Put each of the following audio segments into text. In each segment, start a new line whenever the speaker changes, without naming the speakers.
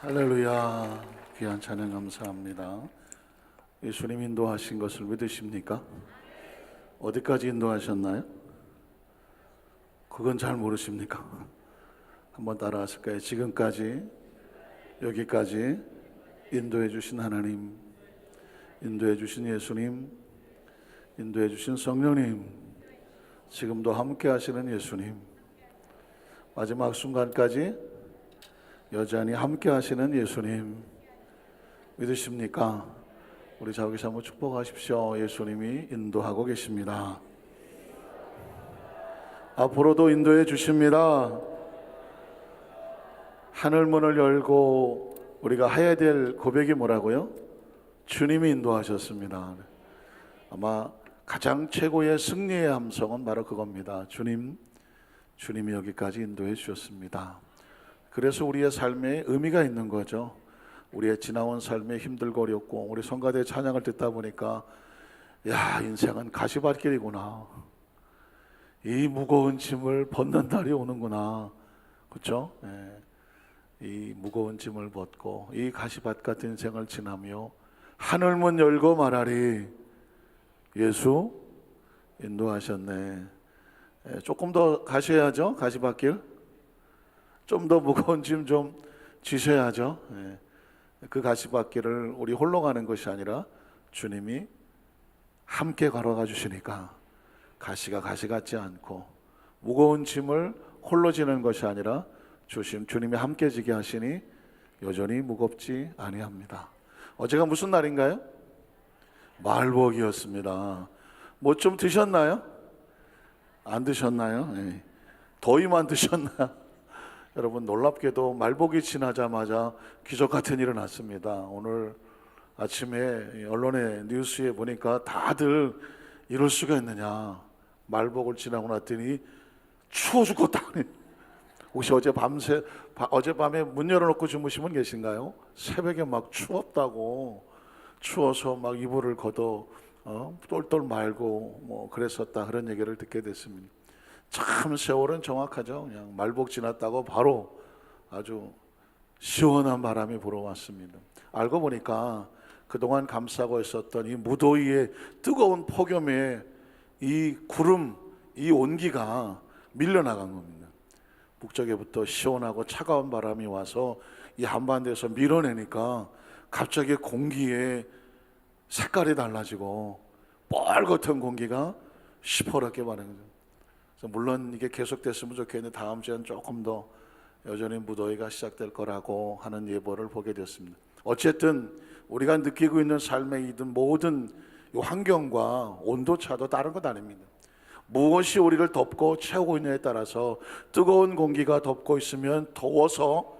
할렐루야. 귀한 찬양 감사합니다. 예수님 인도하신 것을 믿으십니까? 어디까지 인도하셨나요? 그건 잘 모르십니까? 한번 따라하실까요? 지금까지 여기까지 인도해 주신 하나님, 인도해 주신 예수님, 인도해 주신 성령님, 지금도 함께 하시는 예수님, 마지막 순간까지 여전히 함께 하시는 예수님 믿으십니까? 우리 자기서 한번 축복하십시오. 예수님이 인도하고 계십니다. 앞으로도 인도해 주십니다. 하늘문을 열고 우리가 해야 될 고백이 뭐라고요? 주님이 인도하셨습니다. 아마 가장 최고의 승리의 함성은 바로 그겁니다. 주님이 여기까지 인도해 주셨습니다. 그래서 우리의 삶에 의미가 있는 거죠. 우리의 지나온 삶에 힘들고 어렵고, 우리 성가대 찬양을 듣다 보니까 야, 인생은 가시밭길이구나, 이 무거운 짐을 벗는 날이 오는구나, 그렇죠? 이 무거운 짐을 벗고 이 가시밭 같은 인생을 지나며 하늘문 열고 말하리, 예수 인도하셨네. 조금 더 가셔야죠. 가시밭길 좀 더 무거운 짐 좀 지셔야죠. 그 가시밭길을 우리 홀로 가는 것이 아니라 주님이 함께 걸어가 주시니까 가시가 가시 같지 않고, 무거운 짐을 홀로 지는 것이 아니라 주님이 함께 지게 하시니 여전히 무겁지 아니합니다. 어제가 무슨 날인가요? 말복이었습니다. 뭐 좀 드셨나요? 안 드셨나요? 더위만 드셨나요? 여러분, 놀랍게도 말복이 지나자마자 기적 같은 일이 났습니다. 오늘 아침에 언론의 뉴스에 보니까 다들 이럴 수가 있느냐, 말복을 지나고 났더니 추워 죽겠다. 혹시 어젯밤에 문 열어놓고 주무신 분 계신가요? 새벽에 막 추웠다고, 추워서 막 이불을 걷어 똘똘 말고 뭐 그랬었다, 그런 얘기를 듣게 됐습니다. 참 세월은 정확하죠. 그냥 말복 지났다고 바로 아주 시원한 바람이 불어왔습니다. 알고 보니까 그동안 감싸고 있었던 이 무더위의 뜨거운 폭염에 이 구름, 이 온기가 밀려나간 겁니다. 북쪽에부터 시원하고 차가운 바람이 와서 이 한반도에서 밀어내니까 갑자기 공기의 색깔이 달라지고 뻘겋은 공기가 시퍼렇게 반응해요. 물론 이게 계속됐으면 좋겠는데 다음 주에는 조금 더 여전히 무더위가 시작될 거라고 하는 예보를 보게 됐습니다. 어쨌든 우리가 느끼고 있는 삶의 이든 모든 이 환경과 온도차도 다른 것 아닙니다. 무엇이 우리를 덮고 채우고 있느냐에 따라서 뜨거운 공기가 덮고 있으면 더워서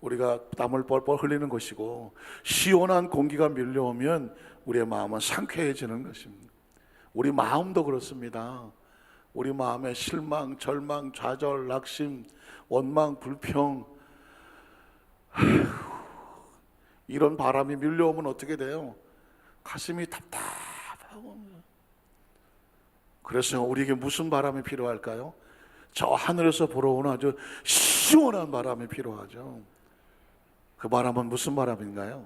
우리가 땀을 뻘뻘 흘리는 것이고, 시원한 공기가 밀려오면 우리의 마음은 상쾌해지는 것입니다. 우리 마음도 그렇습니다. 우리 마음에 실망, 절망, 좌절, 낙심, 원망, 불평, 이런 바람이 밀려오면 어떻게 돼요? 가슴이 답답하고. 그래서 우리에게 무슨 바람이 필요할까요? 저 하늘에서 불어오는 아주 시원한 바람이 필요하죠. 그 바람은 무슨 바람인가요?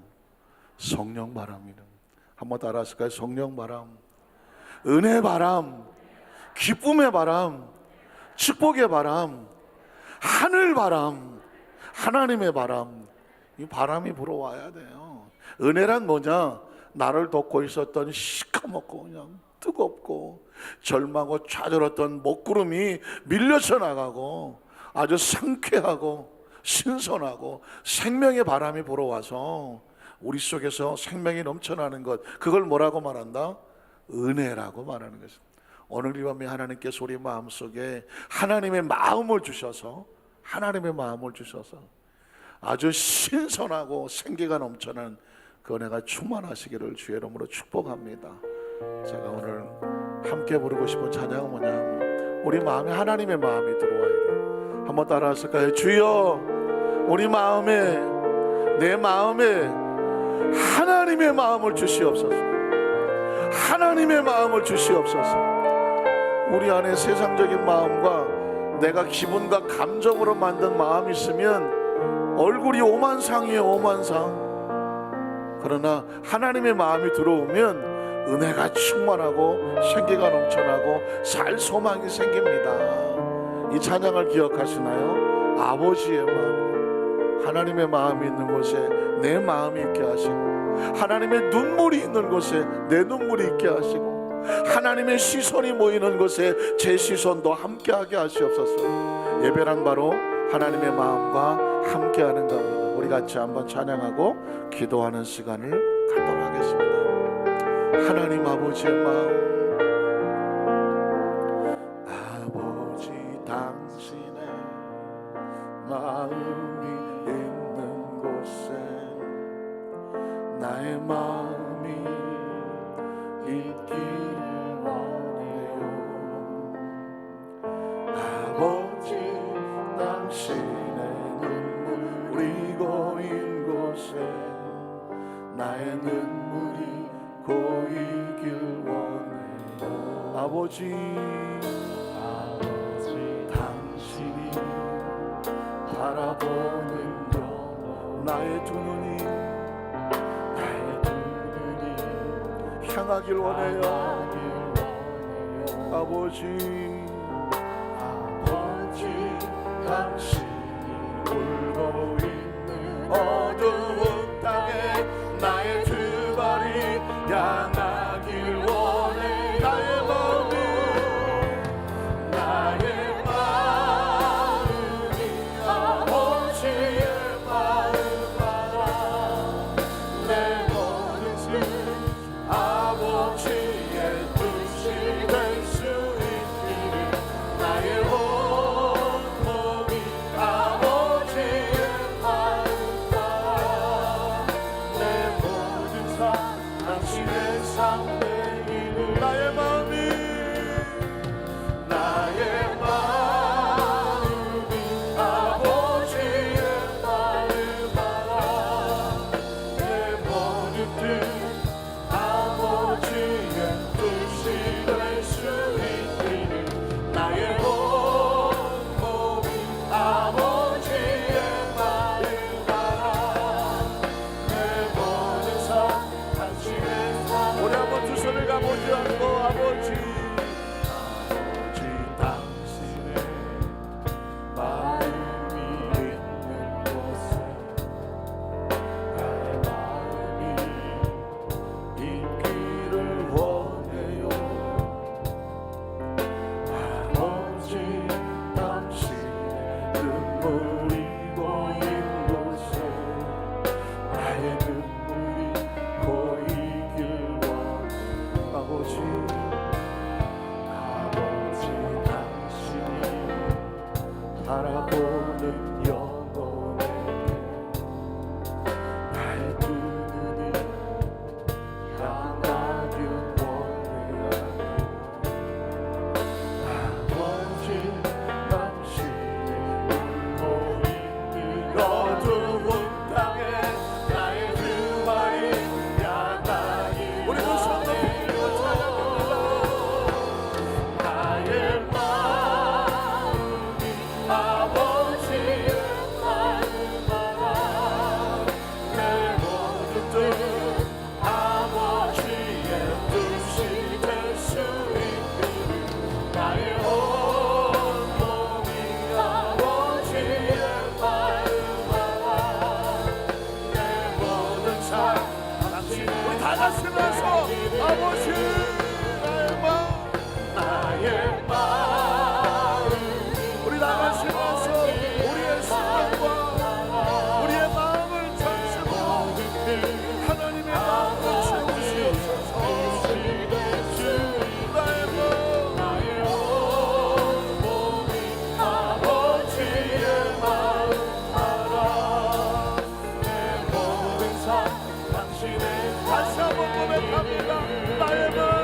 성령 바람이다. 한번 따라하실까요? 성령 바람, 은혜 바람, 기쁨의 바람, 축복의 바람, 하늘 바람, 하나님의 바람, 이 바람이 불어와야 돼요. 은혜란 뭐냐? 나를 덮고 있었던 시커멓고 그냥 뜨겁고 절망하고 좌절했던 먹구름이 밀려서 나가고 아주 상쾌하고 신선하고 생명의 바람이 불어와서 우리 속에서 생명이 넘쳐나는 것, 그걸 뭐라고 말한다? 은혜라고 말하는 것입니다. 오늘 이 밤에 하나님께서 우리 마음속에 하나님의 마음을 주셔서 아주 신선하고 생기가 넘쳐난 그 은혜가 충만하시기를 주의 이름으로 축복합니다. 제가 오늘 함께 부르고 싶은 찬양은 뭐냐, 우리 마음에 하나님의 마음이 들어와야 돼요. 한번 따라하실까요? 주여, 우리 마음에, 내 마음에 하나님의 마음을 주시옵소서. 하나님의 마음을 주시옵소서. 우리 안에 세상적인 마음과 내가 기분과 감정으로 만든 마음이 있으면 얼굴이 오만상이에요, 오만상. 그러나 하나님의 마음이 들어오면 은혜가 충만하고 생기가 넘쳐나고 살 소망이 생깁니다. 이 찬양을 기억하시나요? 아버지의 마음. 하나님의 마음이 있는 곳에 내 마음이 있게 하시고, 하나님의 눈물이 있는 곳에 내 눈물이 있게 하시고, 하나님의 시선이 모이는 곳에 제 시선도 함께하게 하시옵소서. 예배란 바로 하나님의 마음과 함께하는 겁니다. 우리 같이 한번 찬양하고 기도하는 시간을 갖도록 하겠습니다. 하나님 아버지의 마음, 아버지 당신의 마음이 있는 곳에 나의 마음이 있기를 원해요. 아버지 당신의 눈물 고인 곳에 나의 눈물이 고이길 원해요. 아버지 당신이 바라보는 나의 두 눈이 향하길 원해요. 아버지 당신이 울고 있는 어두운 땅에 나의 두 발이 향하길 원해. 나의 마음이 아버지의 마음 알아. 내 모든 뜻 아버지의 뜻이 될 수 있기를. 나의 온몸이 아버지의 마음 알아. 내 모든 삶 당신의 삶 되기를. 나의 마음이 아버지의 마음 알아. 내 모든 뜻 아버지의 뜻이 될 수 있기를. 나의 온몸이 아버지의 마음 알아. 내 모든 삶 당신의 삶. 우리 한번 두 손을 가보지 않고 아버지 당신의 마음이 있는 곳에 나의 마음이 있기를 원해요. 아버지 당신의 눈물이 고인 곳에 나의 눈물이 고이길 원해요. 아버지 당신이 바라보는 영혼에게 나의 두 눈이 향하길 원해요. 아버지 당신이 울고 있는 어두운 땅에 나의 두 발이 향하길. 우리 두 손 높이 들고 찬양합니다. 나의 마음이 아버지의 마음 알아. 내 모든 뜻 아버지의 뜻이 될 수 있기를. 나의 온몸이 아버지의 마음 알아. 내 모든 삶 당신의. 우리 다 같이 나서 아버지 나의 마음. 우리 다 같이 나서 우리의 생각과 우리의 마음을 전체로 하나님의 마음으로 채우시옵소서. 나의 온몸이 아버지의 마음 알아. 내 모든 삶 당신의. 다시 한번 고백합니다. 나의 마음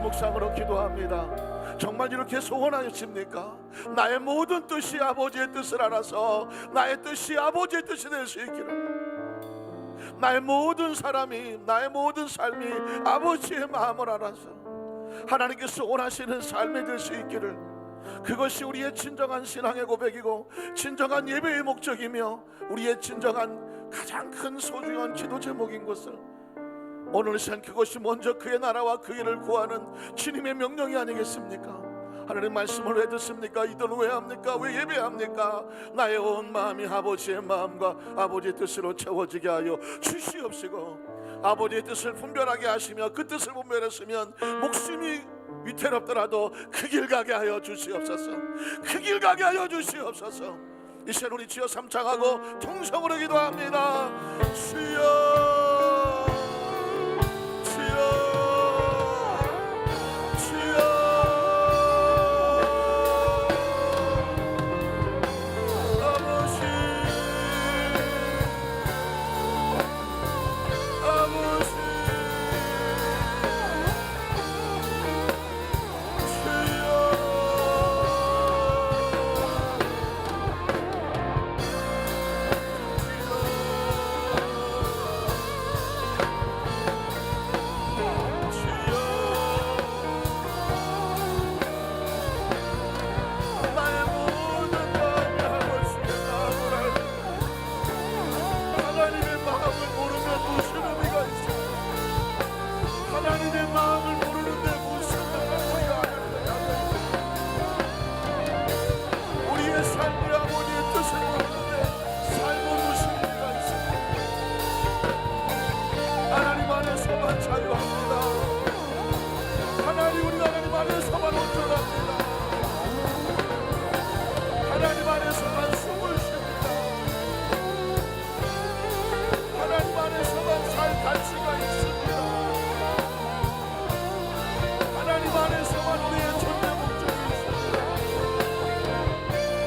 묵상으로 기도합니다. 정말 이렇게 소원하십니까? 나의 모든 뜻이 아버지의 뜻을 알아서 나의 뜻이 아버지의 뜻이 될 수 있기를, 나의 모든 사람이, 나의 모든 삶이 아버지의 마음을 알아서 하나님께서 원하시는 삶이 될 수 있기를, 그것이 우리의 진정한 신앙의 고백이고 진정한 예배의 목적이며 우리의 진정한 가장 큰 소중한 기도 제목인 것을 오늘 시간, 그것이 먼저 그의 나라와 그 일을 구하는 주님의 명령이 아니겠습니까? 하나님 말씀을 왜 듣습니까? 이들은 왜 합니까? 왜 예배합니까? 나의 온 마음이 아버지의 마음과 아버지의 뜻으로 채워지게 하여 주시옵시고, 아버지의 뜻을 분별하게 하시며 그 뜻을 분별했으면 목숨이 위태롭더라도 그 길 가게 하여 주시옵소서. 그 길 가게 하여 주시옵소서. 이 시간 우리 주여 삼창하고 통성으로 기도합니다. 주여, 주여,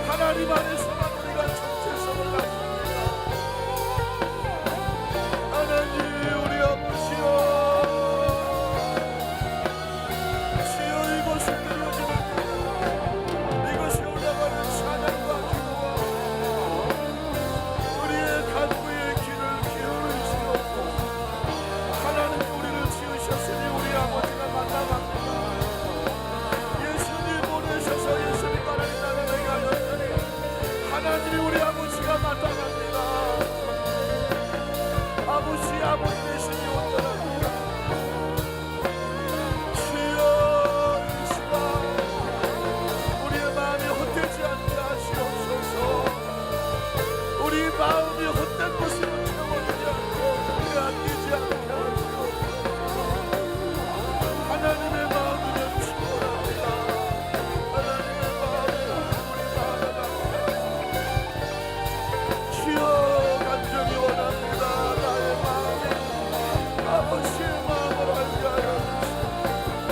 하나님 안에서만 우리가 정체성을 갖습니다. 하나님 우리 아버지여, 주여 이곳을 들려주는 이곳에 올라가는 찬양과 기도와 우리의 간구의 귀를 기울이시옵고, 하나님 우리를 지으셨으니 우리 아버지가 만나갑니다. 예수님 보내셔서 예수님 하나님 나를 내게 하셨으니 하나님이 우리 아버지가 만나갑니다. 아버지 되시니 온전합니다. 주여 이 시간 우리의 마음이 헛되지 않게 하시옵소서. 우리 마음이 헛된 것으로 채워지지 않고 빼앗기지 않게 하시옵소서. 하나님의 마음이면 충분합니다. 하나님의 마음이면 우리 마음을 갖게 주여 간절히 원합니다. 나의 마음이 아버지의 마음을 알게 하여 주시옵소서.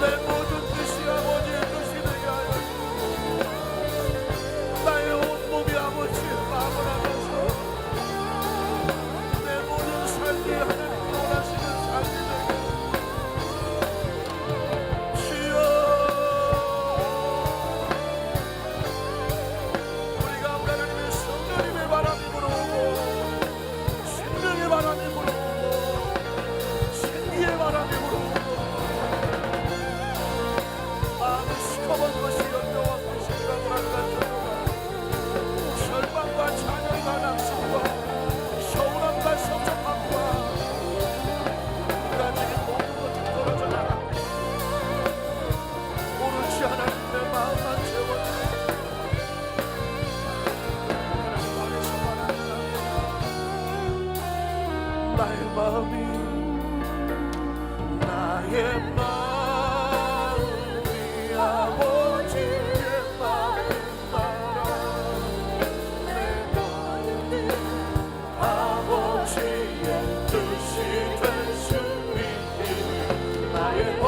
내 모든 뜻이 아버지의 뜻이 되게 하여 주시옵소서. 나의 온몸이 아버지의 마음을 알아서 내 모든 삶이 하나님이 원하시는 삶이 되게 주여, 우리가 하나님의 성령님의 바람이 불어오고 생명의 바람이 불어오고 생기의 바람이 불어오고 마음이 시커먼 것이 연병한 것이 불안불안한 절망과 찬양과 낙심과 서운함과 섭섭함과 인간적인 모든 것이 떨어져 나가고 오롯이 하나님의 마음만 채워주시고 하나님 안에서 말합니다. 나의 마음이 아버지의 마음 따라 내 마음이 아버지의 뜻이 될 수 있기를, 나의 온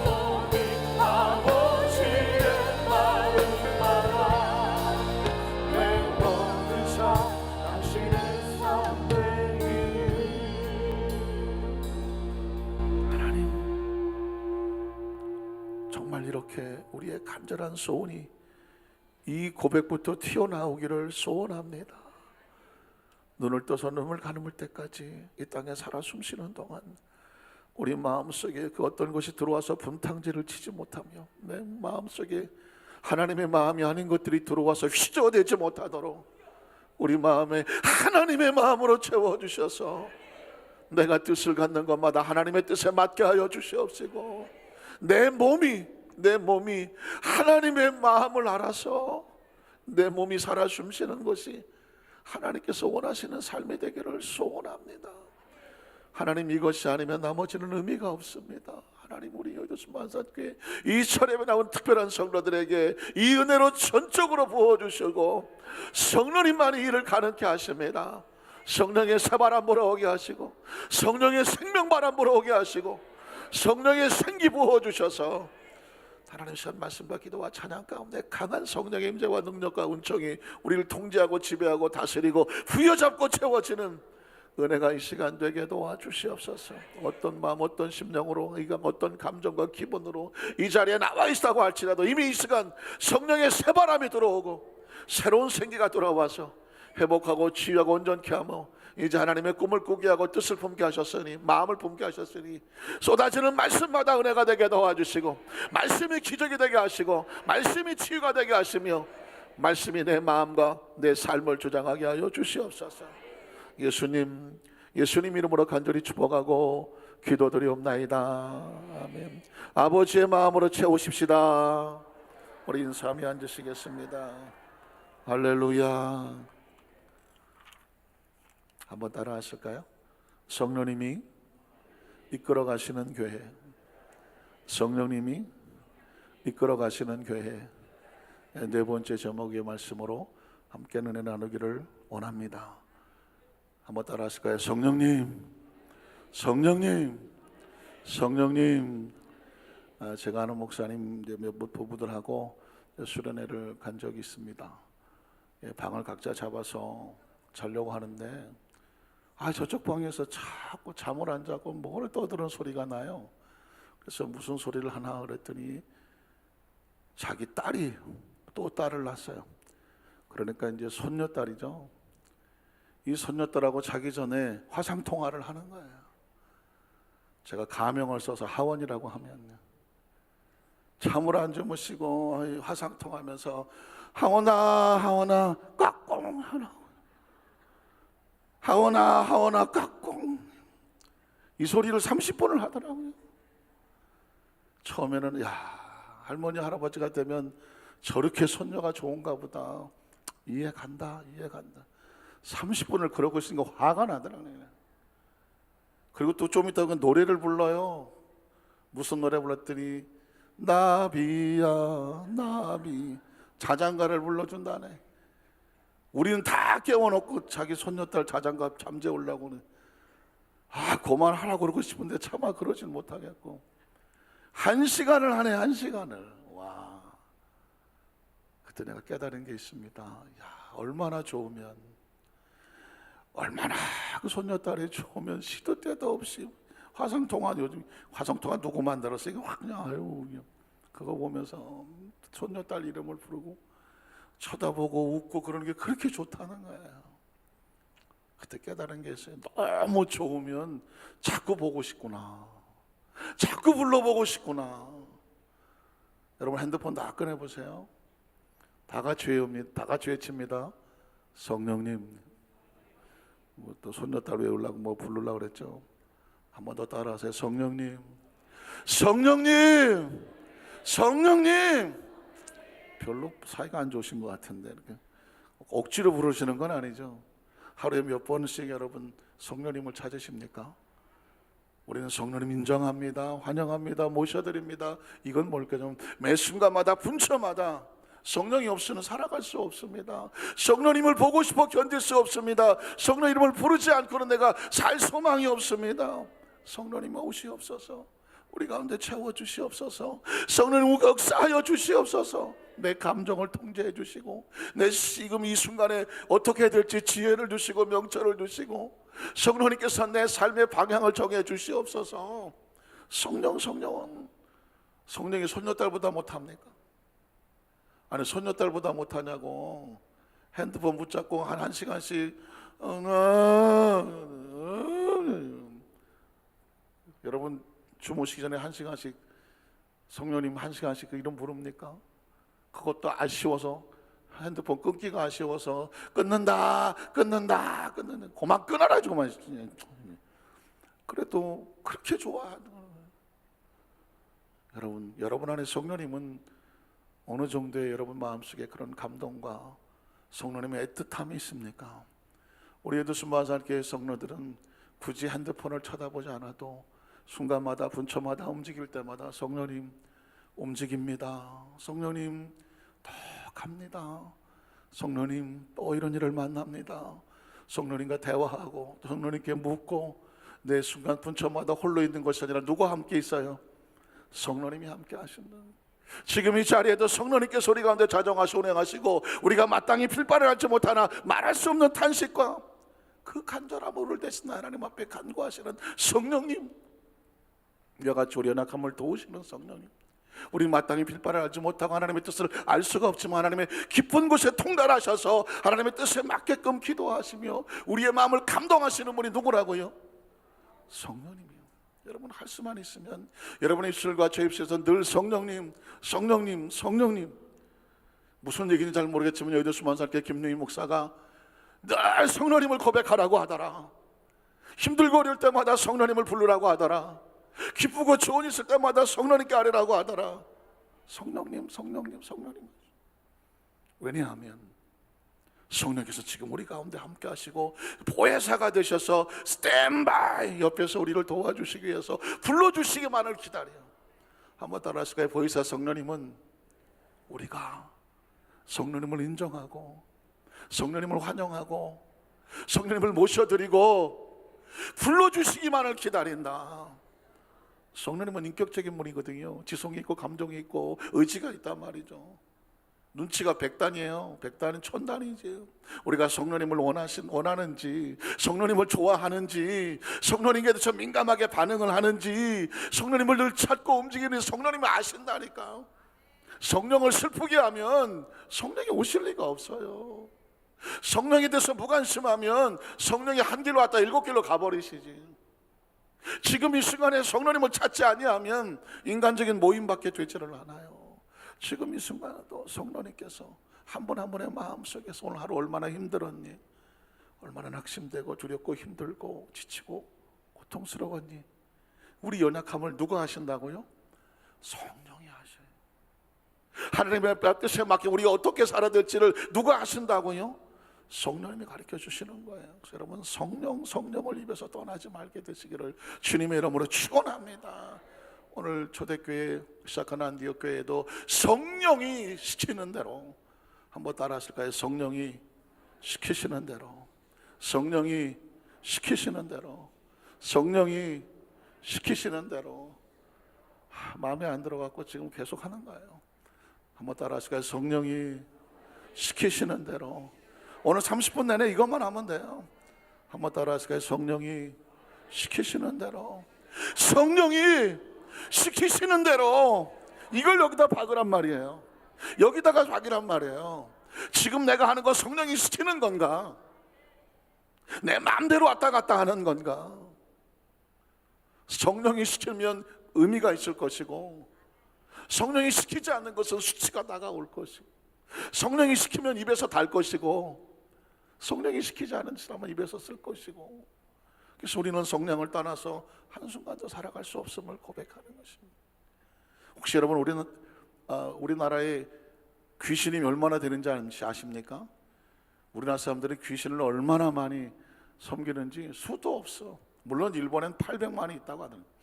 몸이 아버지의 마음 따라 내 모든 삶 당신의 삶 되기를. 우리의 간절한 소원이 이 고백부터 튀어나오기를 소원합니다. 눈을 떠서 눈을 가늠을 때까지 이 땅에 살아 숨쉬는 동안 우리 마음속에 그 어떤 것이 들어와서 분탕질을 치지 못하며 내 마음속에 하나님의 마음이 아닌 것들이 들어와서 휘저어대지 못하도록 우리 마음에 하나님의 마음으로 채워주셔서 내가 뜻을 갖는 것마다 하나님의 뜻에 맞게 하여 주시옵시고 내 몸이 하나님의 마음을 알아서 내 몸이 살아 숨쉬는 것이 하나님께서 원하시는 삶이 되기를 소원합니다. 하나님, 이것이 아니면 나머지는 의미가 없습니다. 하나님, 우리 여기서 만사교회 이 철회에 나온 특별한 성도들에게 이 은혜로 전적으로 부어주시고 성령님만이 이를 가능케 하십니다. 성령의 새바람 불어오게 하시고 성령의 생명바람 불어오게 하시고 성령의 생기 부어주셔서 하나님 시간 말씀과 기도와 찬양 가운데 강한 성령의 임재와 능력과 은총이 우리를 통제하고 지배하고 다스리고 부여잡고 채워지는 은혜가 이 시간 되게 도와주시옵소서. 어떤 마음 어떤 심령으로 어떤 감정과 기분으로 이 자리에 나와 있다고 할지라도 이미 이 시간 성령의 새바람이 들어오고 새로운 생기가 돌아와서 회복하고 치유하고 온전케 하며 이제 하나님의 꿈을 꾸게 하고 뜻을 품게 하셨으니 마음을 품게 하셨으니 쏟아지는 말씀마다 은혜가 되게 도와주시고 말씀이 기적이 되게 하시고 말씀이 치유가 되게 하시며 말씀이 내 마음과 내 삶을 주장하게 하여 주시옵소서. 예수님 이름으로 간절히 축복하고 기도드리옵나이다. 아멘. 아버지의 마음으로 채우십시다. 우리 인사하며 앉으시겠습니다. 할렐루야. 한번 따라 하실까요? 성령님이 이끌어 가시는 교회, 성령님이 이끌어 가시는 교회. 네 번째 제목의 말씀으로 함께 은혜 나누기를 원합니다. 한번 따라 하실까요? 성령님, 성령님, 성령님. 제가 아는 목사님 몇몇 부부들하고 수련회를 간 적이 있습니다. 방을 각자 잡아서 자려고 하는데 저쪽 방에서 자꾸 잠을 안 자고 뭘 떠드는 소리가 나요. 그래서 무슨 소리를 하나 그랬더니 자기 딸이 또 딸을 낳았어요. 그러니까 이제 손녀딸이죠. 이 손녀딸하고 자기 전에 화상통화를 하는 거예요. 제가 가명을 써서 하원이라고 하면 잠을 안 주무시고 화상통화하면서 하원아 깍꽁 하원아 깍꽁 이 소리를 30번을 하더라고요. 처음에는 할머니 할아버지가 되면 저렇게 손녀가 좋은가 보다, 이해간다 30분을 그러고 있으니까 화가 나더라고요. 그리고 또 좀 있다가 노래를 불러요. 무슨 노래 불렀더니 나비야 나비, 자장가를 불러준다네. 우리는 다 깨워놓고 자기 손녀딸 자장가 잠재우려고는 그만하라고 그러고 싶은데 차마 그러진 못하겠고 1시간을 하네. 1시간을. 와, 그때 내가 깨달은 게 있습니다. 얼마나 좋으면, 얼마나 그 손녀딸이 좋으면 시도 때도 없이 화상통화, 요즘 화상통화 누구 만들었어? 이거 그냥 그거 보면서 손녀딸 이름을 부르고 쳐다보고 웃고 그러는 게 그렇게 좋다는 거예요. 그때 깨달은 게 있어요. 너무 좋으면 자꾸 보고 싶구나, 자꾸 불러보고 싶구나. 여러분 핸드폰 다 꺼내보세요. 다 같이 외칩니다. 성령님. 또 손녀딸 외우려고 부르려고 그랬죠. 한 번 더 따라하세요. 성령님, 성령님, 성령님. 별로 사이가 안 좋으신 것 같은데 이렇게 억지로 부르시는 건 아니죠. 하루에 몇 번씩 여러분 성령님을 찾으십니까? 우리는 성령님 인정합니다, 환영합니다, 모셔드립니다. 이건 뭘까요? 매 순간마다 분처마다 성령이 없이는 살아갈 수 없습니다. 성령님을 보고 싶어 견딜 수 없습니다. 성령 이름을 부르지 않고는 내가 살 소망이 없습니다. 성령님 오시옵소서. 우리 가운데 채워주시옵소서. 성령님 역사하여 주시옵소서. 내 감정을 통제해 주시고 내 지금 이 순간에 어떻게 해야 될지 지혜를 주시고 명철을 주시고 성령님께서 내 삶의 방향을 정해 주시옵소서. 성령이 손녀딸보다 못합니까? 아니 손녀딸보다 못하냐고. 핸드폰 붙잡고 한 시간씩 여러분 주무시기 전에 1시간씩 성령님 1시간씩 이름 부릅니까? 그것도 아쉬워서, 핸드폰 끊기가 아쉬워서 끊는다. 그만 끊어라 그만. 그래도 그렇게 좋아. 여러분 안에 성령님은 어느 정도의 여러분 마음속에 그런 감동과 성령님의 애틋함이 있습니까? 우리 에드슨 마사교회 성도들은 굳이 핸드폰을 쳐다보지 않아도 순간마다 분초마다 움직일 때마다 성령님 움직입니다. 성령님 더 갑니다. 성령님 또 이런 일을 만납니다. 성령님과 대화하고 성령님께 묻고, 내 순간 분초마다 홀로 있는 것이 아니라 누구와 함께 있어요? 성령님이 함께 하신다. 지금 이 자리에도 성령님께서 우리 가운데 자정하시고 운행하시고, 우리가 마땅히 필발을 하지 못하나 말할 수 없는 탄식과 그 간절함을 대신 하나님 앞에 간구하시는 성령님, 여같이 우리 연약함을 도우시는 성령님, 우리 마땅히 필발을 알지 못하고 하나님의 뜻을 알 수가 없지만 하나님의 깊은 곳에 통달하셔서 하나님의 뜻에 맞게끔 기도하시며 우리의 마음을 감동하시는 분이 누구라고요? 성령님이요. 여러분 할 수만 있으면 여러분의 입술과 제 입술에서 늘 성령님, 성령님, 성령님. 무슨 얘기인지 잘 모르겠지만 여의도 수만살교회 김유희 목사가 늘 성령님을 고백하라고 하더라. 힘들고 어려울 때마다 성령님을 부르라고 하더라. 기쁘고 좋은 일 있을 때마다 성령님께 아뢰라고 하더라. 성령님, 성령님, 성령님. 왜냐하면 성령께서 지금 우리 가운데 함께 하시고 보혜사가 되셔서 스탠바이 옆에서 우리를 도와주시기 위해서 불러주시기만을 기다려요. 한번 따라하실까요? 보혜사 성령님은 우리가 성령님을 인정하고 성령님을 환영하고 성령님을 모셔드리고 불러주시기만을 기다린다. 성령님은 인격적인 분이거든요. 지성이 있고 감정이 있고 의지가 있단 말이죠. 눈치가 100단이에요. 100단은 1000단이지. 우리가 성령님을 원하는지, 성령님을 좋아하는지, 성령님께 대해서 민감하게 반응을 하는지, 성령님을 늘 찾고 움직이는 성령님을 아신다니까. 성령을 슬프게 하면 성령이 오실 리가 없어요. 성령에 대해서 무관심하면 성령이 한 길로 왔다 7길로 가버리시지. 지금 이 시간에 성령님을 찾지 아니하면 인간적인 모임밖에 되지를 않아요. 지금 이 순간에도 성령님께서 한 분 한 분의 마음속에서 오늘 하루 얼마나 힘들었니? 얼마나 낙심되고 두렵고 힘들고 지치고 고통스러웠니? 우리 연약함을 누가 하신다고요? 성령이 하셔요. 하나님의 뜻에 맞게 우리가 어떻게 살아야 될지를 누가 하신다고요? 성령님이 가르쳐 주시는 거예요. 그래서 여러분 성령을 입에서 떠나지 말게 되시기를 주님의 이름으로 축원합니다. 오늘 초대교회 시작한 안디옥 교회에도 성령이 시키는 대로, 한번 따라 하실까요? 성령이 시키시는 대로, 성령이 시키시는 대로, 성령이 시키시는 대로. 마음에 안 들어갖고 지금 계속 하는 거예요. 한번 따라 하실까요? 성령이 시키시는 대로. 오늘 30분 내내 이것만 하면 돼요. 한번 따라 하실까요? 성령이 시키시는 대로, 성령이 시키시는 대로. 이걸 여기다 박으란 말이에요. 여기다가 박이란 말이에요. 지금 내가 하는 건 성령이 시키는 건가? 내 마음대로 왔다 갔다 하는 건가? 성령이 시키면 의미가 있을 것이고, 성령이 시키지 않는 것은 수치가 다가올 것이고, 성령이 시키면 입에서 달 것이고, 성령이 시키지 않은 사람은 입에서 쓸 것이고. 그래서 우리는 성령을 떠나서 한순간도 살아갈 수 없음을 고백하는 것입니다. 혹시 여러분 우리나라에 귀신이 얼마나 되는지 아십니까? 우리나라 사람들이 귀신을 얼마나 많이 섬기는지 수도 없어. 물론 일본엔 800만이 있다고 하더라고요.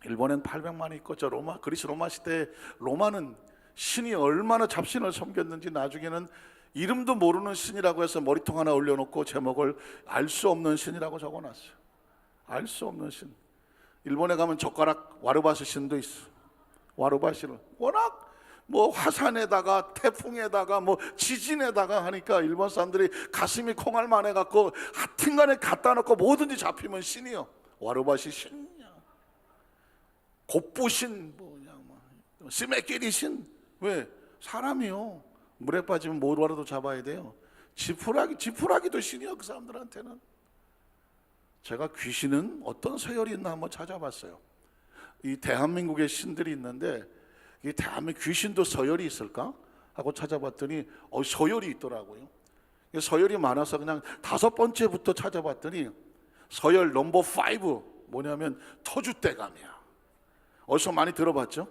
일본엔 800만이 있고, 저 그리스 로마 시대 로마는 신이 얼마나 잡신을 섬겼는지 나중에는 이름도 모르는 신이라고 해서 머리통 하나 올려놓고 제목을 알 수 없는 신이라고 적어놨어요. 알 수 없는 신. 일본에 가면 젓가락 와르바시 신도 있어. 와르바시는 워낙 뭐 화산에다가 태풍에다가 뭐 지진에다가 하니까 일본 사람들이 가슴이 콩알만 해갖고 하여튼간에 갖다 놓고 뭐든지 잡히면 신이요. 와르바시 신이야, 곱부신, 뭐냐, 시메끼리 신. 왜? 사람이요. 물에 빠지면 뭐라도 잡아야 돼요. 지푸라기도 신이요, 그 사람들한테는. 제가 귀신은 어떤 서열이 있나 한번 찾아봤어요. 이 대한민국에 신들이 있는데 이 대한민국 귀신도 서열이 있을까 하고 찾아봤더니 서열이 있더라고요. 서열이 많아서 그냥 5번째부터 찾아봤더니 서열 넘버 5 뭐냐면 터줏대감이야. 어디서 많이 들어봤죠?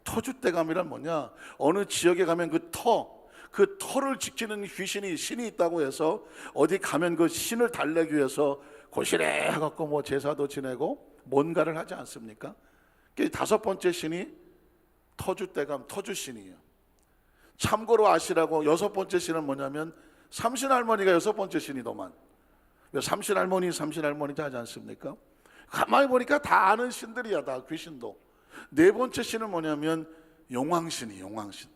터줏대감이란 뭐냐? 어느 지역에 가면 그 터를 지키는 신이 있다고 해서 어디 가면 그 신을 달래기 위해서 고시래 해갖고 뭐 제사도 지내고 뭔가를 하지 않습니까? 5번째 신이 터줏대감, 터줏신이에요. 참고로 아시라고 6번째 신은 뭐냐면 삼신할머니가 6번째 신이더만. 삼신할머니 하지 않습니까? 가만히 보니까 다 아는 신들이야, 다 귀신도. 4번째 신은 뭐냐면 용왕신이, 용왕신.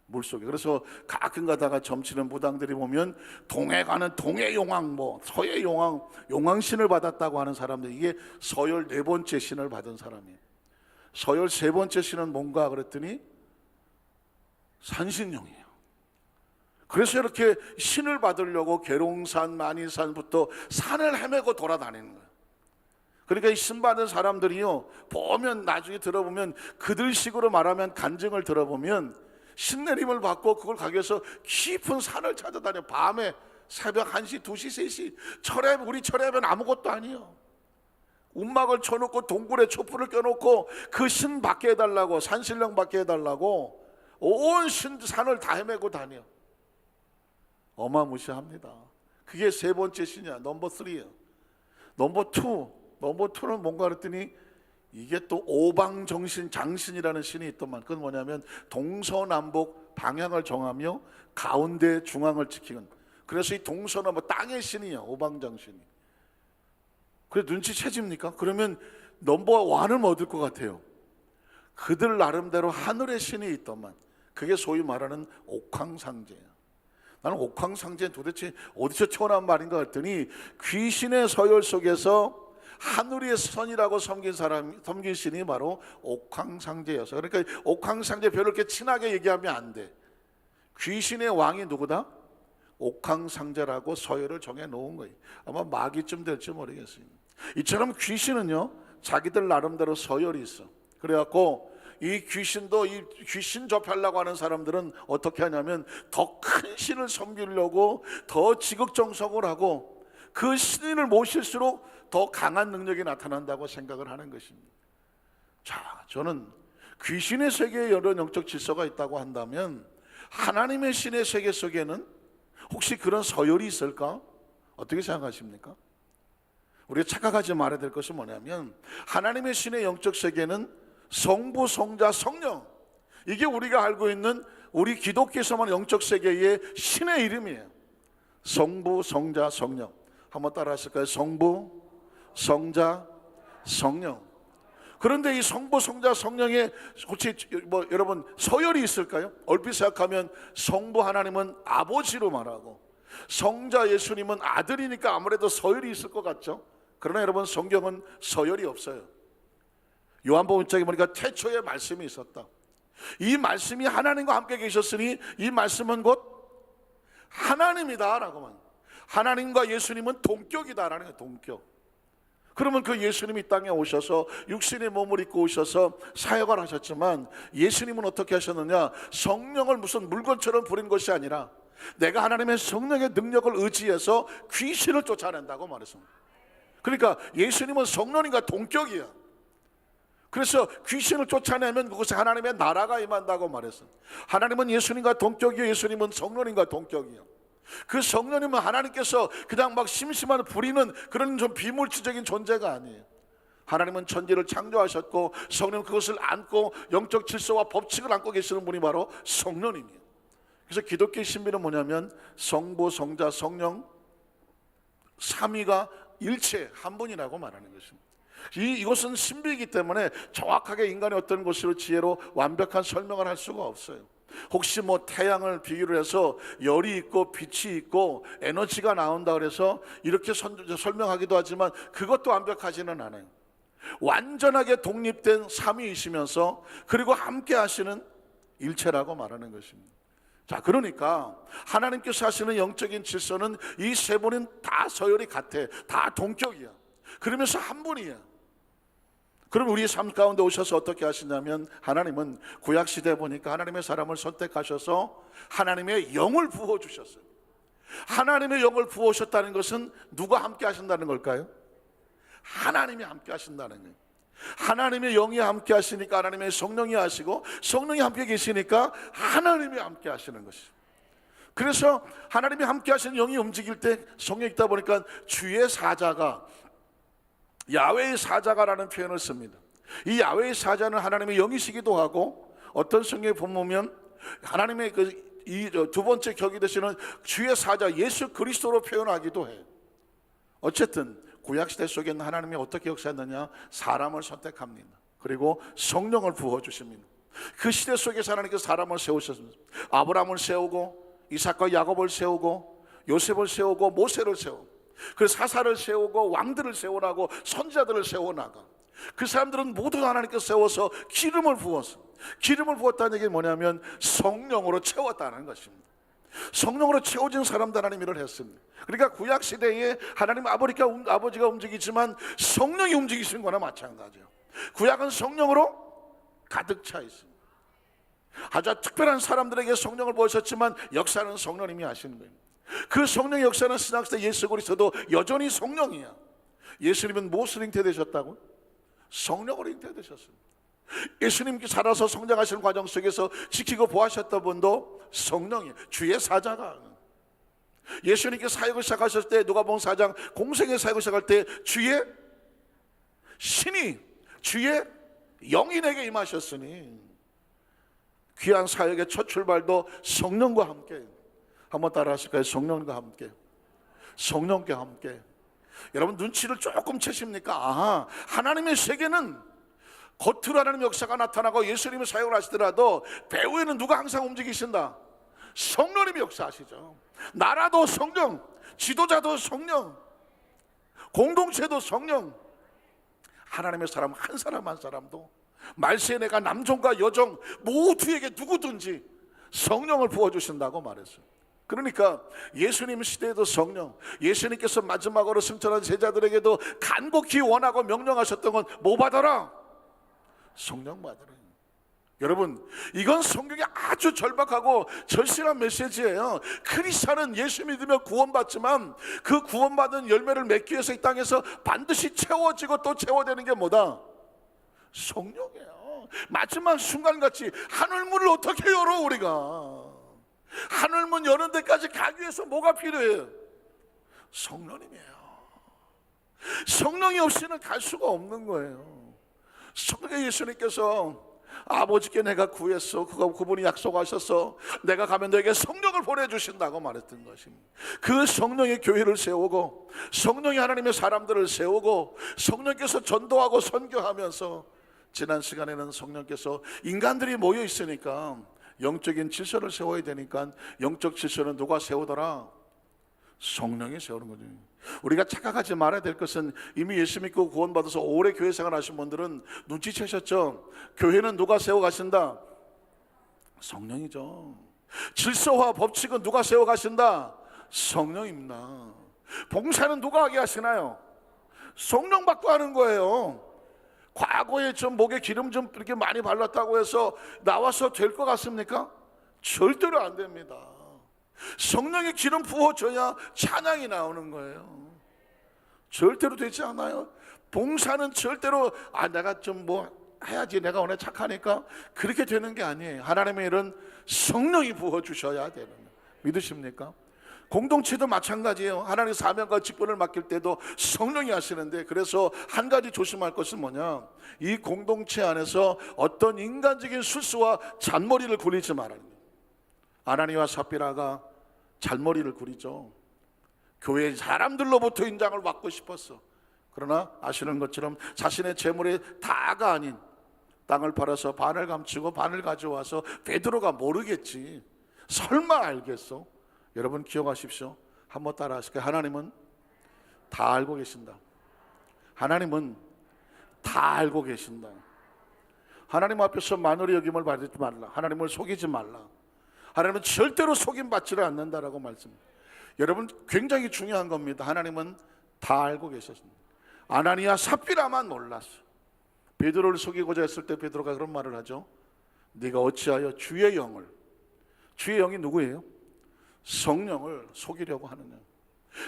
물속에. 그래서 가끔 가다가 점치는 무당들이 보면 동해 가는 동해 용왕, 뭐 서해 용왕, 용왕신을 받았다고 하는 사람들, 이게 서열 4번째 신을 받은 사람이에요. 서열 3번째 신은 뭔가 그랬더니 산신령이에요. 그래서 이렇게 신을 받으려고 계룡산, 만이산부터 산을 헤매고 돌아다니는 거예요. 그러니까 이 신 받은 사람들이요, 보면 나중에 들어보면 그들식으로 말하면 간증을 들어보면 신내림을 받고 그걸 가기 위해서 깊은 산을 찾아다녀. 밤에 새벽 1시, 2시, 3시 우리 철회하면 아무것도 아니에요. 움막을 쳐놓고 동굴에 촛불을 껴놓고 그 신 받게 해달라고, 산신령 받게 해달라고 온 산을 다 헤매고 다녀. 어마무시합니다. 그게 3번째 신이야. 넘버 3예요. 넘버 2는 뭔가 그랬더니 이게 또 오방정신 장신이라는 신이 있더만. 그건 뭐냐면 동서남북 방향을 정하며 가운데 중앙을 지키는. 그래서 이 동서남북 땅의 신이야, 오방정신이. 그래 눈치채집니까? 그러면 넘버 1은 얻을 것 같아요. 그들 나름대로 하늘의 신이 있더만. 그게 소위 말하는 옥황상제야. 나는 옥황상제는 도대체 어디서 태어난 말인가 했더니 귀신의 서열 속에서 하늘의 선이라고 섬긴 신이 바로 옥황상제였어. 그러니까 옥황상제 별로 이렇게 친하게 얘기하면 안 돼. 귀신의 왕이 누구다? 옥황상제라고 서열을 정해 놓은 거예요. 아마 마귀쯤 될지 모르겠어요. 이처럼 귀신은요, 자기들 나름대로 서열이 있어. 그래갖고 이 귀신도, 이 귀신 접하려고 하는 사람들은 어떻게 하냐면 더 큰 신을 섬기려고 더 지극정성을 하고 그 신을 모실수록 더 강한 능력이 나타난다고 생각을 하는 것입니다. 자, 저는 귀신의 세계에 여러 영적 질서가 있다고 한다면 하나님의 신의 세계 속에는 혹시 그런 서열이 있을까? 어떻게 생각하십니까? 우리가 착각하지 말아야 될 것은 뭐냐면 하나님의 신의 영적 세계는 성부, 성자, 성령, 이게 우리가 알고 있는 우리 기독교에서만 영적 세계의 신의 이름이에요. 성부, 성자, 성령. 한번 따라 하실까요? 성부, 성자, 성령. 그런데 이 성부, 성자, 성령에 혹시 뭐 여러분 서열이 있을까요? 얼핏 생각하면 성부 하나님은 아버지로 말하고 성자 예수님은 아들이니까 아무래도 서열이 있을 것 같죠? 그러나 여러분 성경은 서열이 없어요. 요한복음 1장에 보니까 태초에 말씀이 있었다. 이 말씀이 하나님과 함께 계셨으니 이 말씀은 곧 하나님이다라고만. 하나님과 예수님은 동격이다라는 거예요. 동격. 그러면 그 예수님이 이 땅에 오셔서 육신의 몸을 입고 오셔서 사역을 하셨지만 예수님은 어떻게 하셨느냐? 성령을 무슨 물건처럼 부린 것이 아니라 내가 하나님의 성령의 능력을 의지해서 귀신을 쫓아낸다고 말했습니다. 그러니까 예수님은 성령님과 동격이야. 그래서 귀신을 쫓아내면 그것에 하나님의 나라가 임한다고 말했어요. 하나님은 예수님과 동격이요, 예수님은 성령님과 동격이요. 그 성령님은 하나님께서 그냥 막 심심한 부리는 그런 좀 비물질적인 존재가 아니에요. 하나님은 천지를 창조하셨고 성령은 그것을 안고 영적 질서와 법칙을 안고 계시는 분이 바로 성령님이에요. 그래서 기독교의 신비는 뭐냐면 성부, 성자, 성령 삼위가 일체 한 분이라고 말하는 것입니다. 이것은 신비이기 때문에 정확하게 인간의 어떤 것으로 지혜로 완벽한 설명을 할 수가 없어요. 혹시 뭐 태양을 비유를 해서 열이 있고 빛이 있고 에너지가 나온다 그래서 이렇게 설명하기도 하지만 그것도 완벽하지는 않아요. 완전하게 독립된 삼위이시면서 그리고 함께 하시는 일체라고 말하는 것입니다. 자, 그러니까 하나님께서 하시는 영적인 질서는 이 세 분은 다 서열이 같아. 다 동격이야. 그러면서 한 분이야. 그럼 우리의 삶 가운데 오셔서 어떻게 하시냐면, 하나님은 구약시대에 보니까 하나님의 사람을 선택하셔서 하나님의 영을 부어주셨어요. 하나님의 영을 부어주셨다는 것은 누가 함께 하신다는 걸까요? 하나님이 함께 하신다는 거예요. 하나님의 영이 함께 하시니까 하나님의 성령이 하시고, 성령이 함께 계시니까 하나님이 함께 하시는 것이죠. 그래서 하나님이 함께 하시는 영이 움직일 때 성령이 있다 보니까 주의 사자가, 야훼의 사자가라는 표현을 씁니다. 이 야훼의 사자는 하나님의 영이시기도 하고, 어떤 성경에 보면 하나님의 이 두 번째 격이 되시는 주의 사자 예수 그리스도로 표현하기도 해요. 어쨌든 구약시대 속에는 하나님이 어떻게 역사했느냐, 사람을 선택합니다. 그리고 성령을 부어주십니다. 그 시대 속에서 하나님께서 사람을 세우셨습니다. 아브라함을 세우고, 이삭과 야곱을 세우고, 요셉을 세우고, 모세를 세우고, 그 사사를 세우고, 왕들을 세워나고, 선지자들을 세워나가. 그 사람들은 모두 하나님께서 세워서 기름을 부었어. 기름을 부었다는 얘기는 뭐냐면 성령으로 채웠다는 것입니다. 성령으로 채워진 사람들 하나님 일을 했습니다. 그러니까 구약시대에 하나님 아버지가 움직이지만 성령이 움직이시는 거나 마찬가지예요. 구약은 성령으로 가득 차 있습니다. 아주 특별한 사람들에게 성령을 부으셨지만 역사는 성령님이 하시는 거예요. 그 성령의 역사는 신약시대 예수 그리스도도 여전히 성령이야. 예수님은 무엇으로 잉태되셨다고? 성령으로 잉태되셨습니다. 예수님께 살아서 성장하시는 과정 속에서 지키고 보호하셨던 분도 성령이에요. 주의 사자가. 예수님께 사역을 시작하셨을 때 누가복음 4장 공생의 사역을 시작할 때 주의 신이, 주의 영이 내게 임하셨으니, 귀한 사역의 첫 출발도 성령과 함께. 한번 따라 하실까요? 성령과 함께. 성령과 함께. 여러분 눈치를 조금 채십니까? 아하, 하나님의 세계는 겉으로 하나님의 역사가 나타나고 예수님이 사역을 하시더라도 배후에는 누가 항상 움직이신다? 성령님이 역사하시죠. 나라도 성령, 지도자도 성령, 공동체도 성령. 하나님의 사람 한 사람 한 사람도, 말세에 내가 남종과 여종 모두에게 누구든지 성령을 부어주신다고 말했어요. 그러니까 예수님 시대에도 성령, 예수님께서 마지막으로 승천한 제자들에게도 간곡히 원하고 명령하셨던 건 뭐 받아라? 성령 받으라. 여러분, 이건 성경이 아주 절박하고 절실한 메시지예요. 크리스찬은 예수 믿으며 구원받지만 그 구원받은 열매를 맺기 위해서 이 땅에서 반드시 채워지고 또 채워되는 게 뭐다? 성령이에요. 마지막 순간같이 하늘문을 어떻게 열어? 우리가 하늘문 여는 데까지 가기 위해서 뭐가 필요해요? 성령님이에요. 성령이 없이는 갈 수가 없는 거예요. 성령, 예수님께서 아버지께 내가 구했어, 그분이 약속하셔서 내가 가면 너에게 성령을 보내주신다고 말했던 것입니다. 그 성령의 교회를 세우고, 성령이 하나님의 사람들을 세우고, 성령께서 전도하고 선교하면서, 지난 시간에는 성령께서 인간들이 모여 있으니까 영적인 질서를 세워야 되니까, 영적 질서는 누가 세우더라? 성령이 세우는 거죠. 우리가 착각하지 말아야 될 것은, 이미 예수 믿고 구원받아서 오래 교회 생활 하신 분들은 눈치채셨죠? 교회는 누가 세워가신다? 성령이죠. 질서와 법칙은 누가 세워가신다? 성령입니다. 봉사는 누가 하게 하시나요? 성령 받고 하는 거예요. 과거에 좀 목에 기름 좀 이렇게 많이 발랐다고 해서 나와서 될 것 같습니까? 절대로 안 됩니다. 성령의 기름 부어줘야 찬양이 나오는 거예요. 절대로 되지 않아요. 봉사는 절대로 내가 좀 뭐 해야지, 내가 오늘 착하니까, 그렇게 되는 게 아니에요. 하나님의 일은 성령이 부어주셔야 되는 거예요. 믿으십니까? 공동체도 마찬가지예요. 하나님의 사명과 직분을 맡길 때도 성령이 하시는데, 그래서 한 가지 조심할 것은 뭐냐, 이 공동체 안에서 어떤 인간적인 술수와 잔머리를 굴리지 말아야 돼요. 아나니와 삽비라가 잔머리를 굴리죠. 교회 사람들로부터 인정을 받고 싶었어. 그러나 아시는 것처럼 자신의 재물의 다가 아닌 땅을 팔아서 반을 감추고 반을 가져와서, 베드로가 모르겠지, 설마 알겠어? 여러분 기억하십시오. 한번 따라 하실까요? 하나님은 다 알고 계신다. 하나님은 다 알고 계신다. 하나님 앞에서 만월의 여김을 받지 말라. 하나님을 속이지 말라. 하나님은 절대로 속임받지를 않는다라고 말씀합니다. 여러분, 굉장히 중요한 겁니다. 하나님은 다 알고 계셨습니다. 아나니아 삽비라만 몰랐어. 베드로를 속이고자 했을 때 베드로가 그런 말을 하죠. 네가 어찌하여 주의 영을, 주의 영이 누구예요? 성령을 속이려고 하느냐.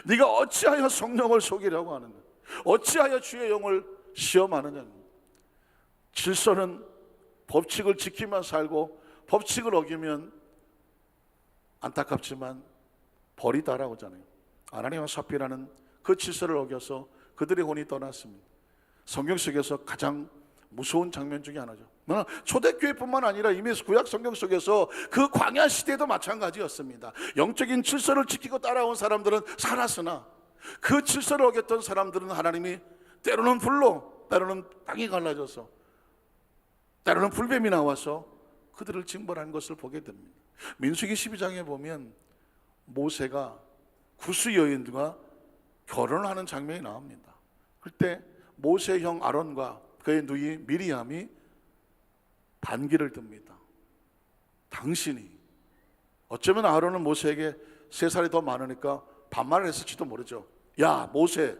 네가 어찌하여 성령을 속이려고 하느냐. 어찌하여 주의 영을 시험하느냐. 질서는 법칙을 지키며 살고 법칙을 어기면 안타깝지만 벌이다라고 하잖아요. 아나니아와 삽비라는 그 질서를 어겨서 그들의 혼이 떠났습니다. 성경 속에서 가장 무서운 장면 중에 하나죠. 초대교회뿐만 아니라 이미 구약 성경 속에서 그 광야 시대도 마찬가지였습니다. 영적인 질서를 지키고 따라온 사람들은 살았으나 그 질서를 어겼던 사람들은 하나님이 때로는 불로, 때로는 땅이 갈라져서, 때로는 불뱀이 나와서 그들을 징벌한 것을 보게 됩니다. 민수기 12장에 보면 모세가 구스 여인과 결혼을 하는 장면이 나옵니다. 그때 모세의 형 아론과 그의 누이 미리암이 반기를 듭니다. 당신이, 어쩌면 아론은 모세에게 3살이 더 많으니까 반말을 했을지도 모르죠. 야 모세,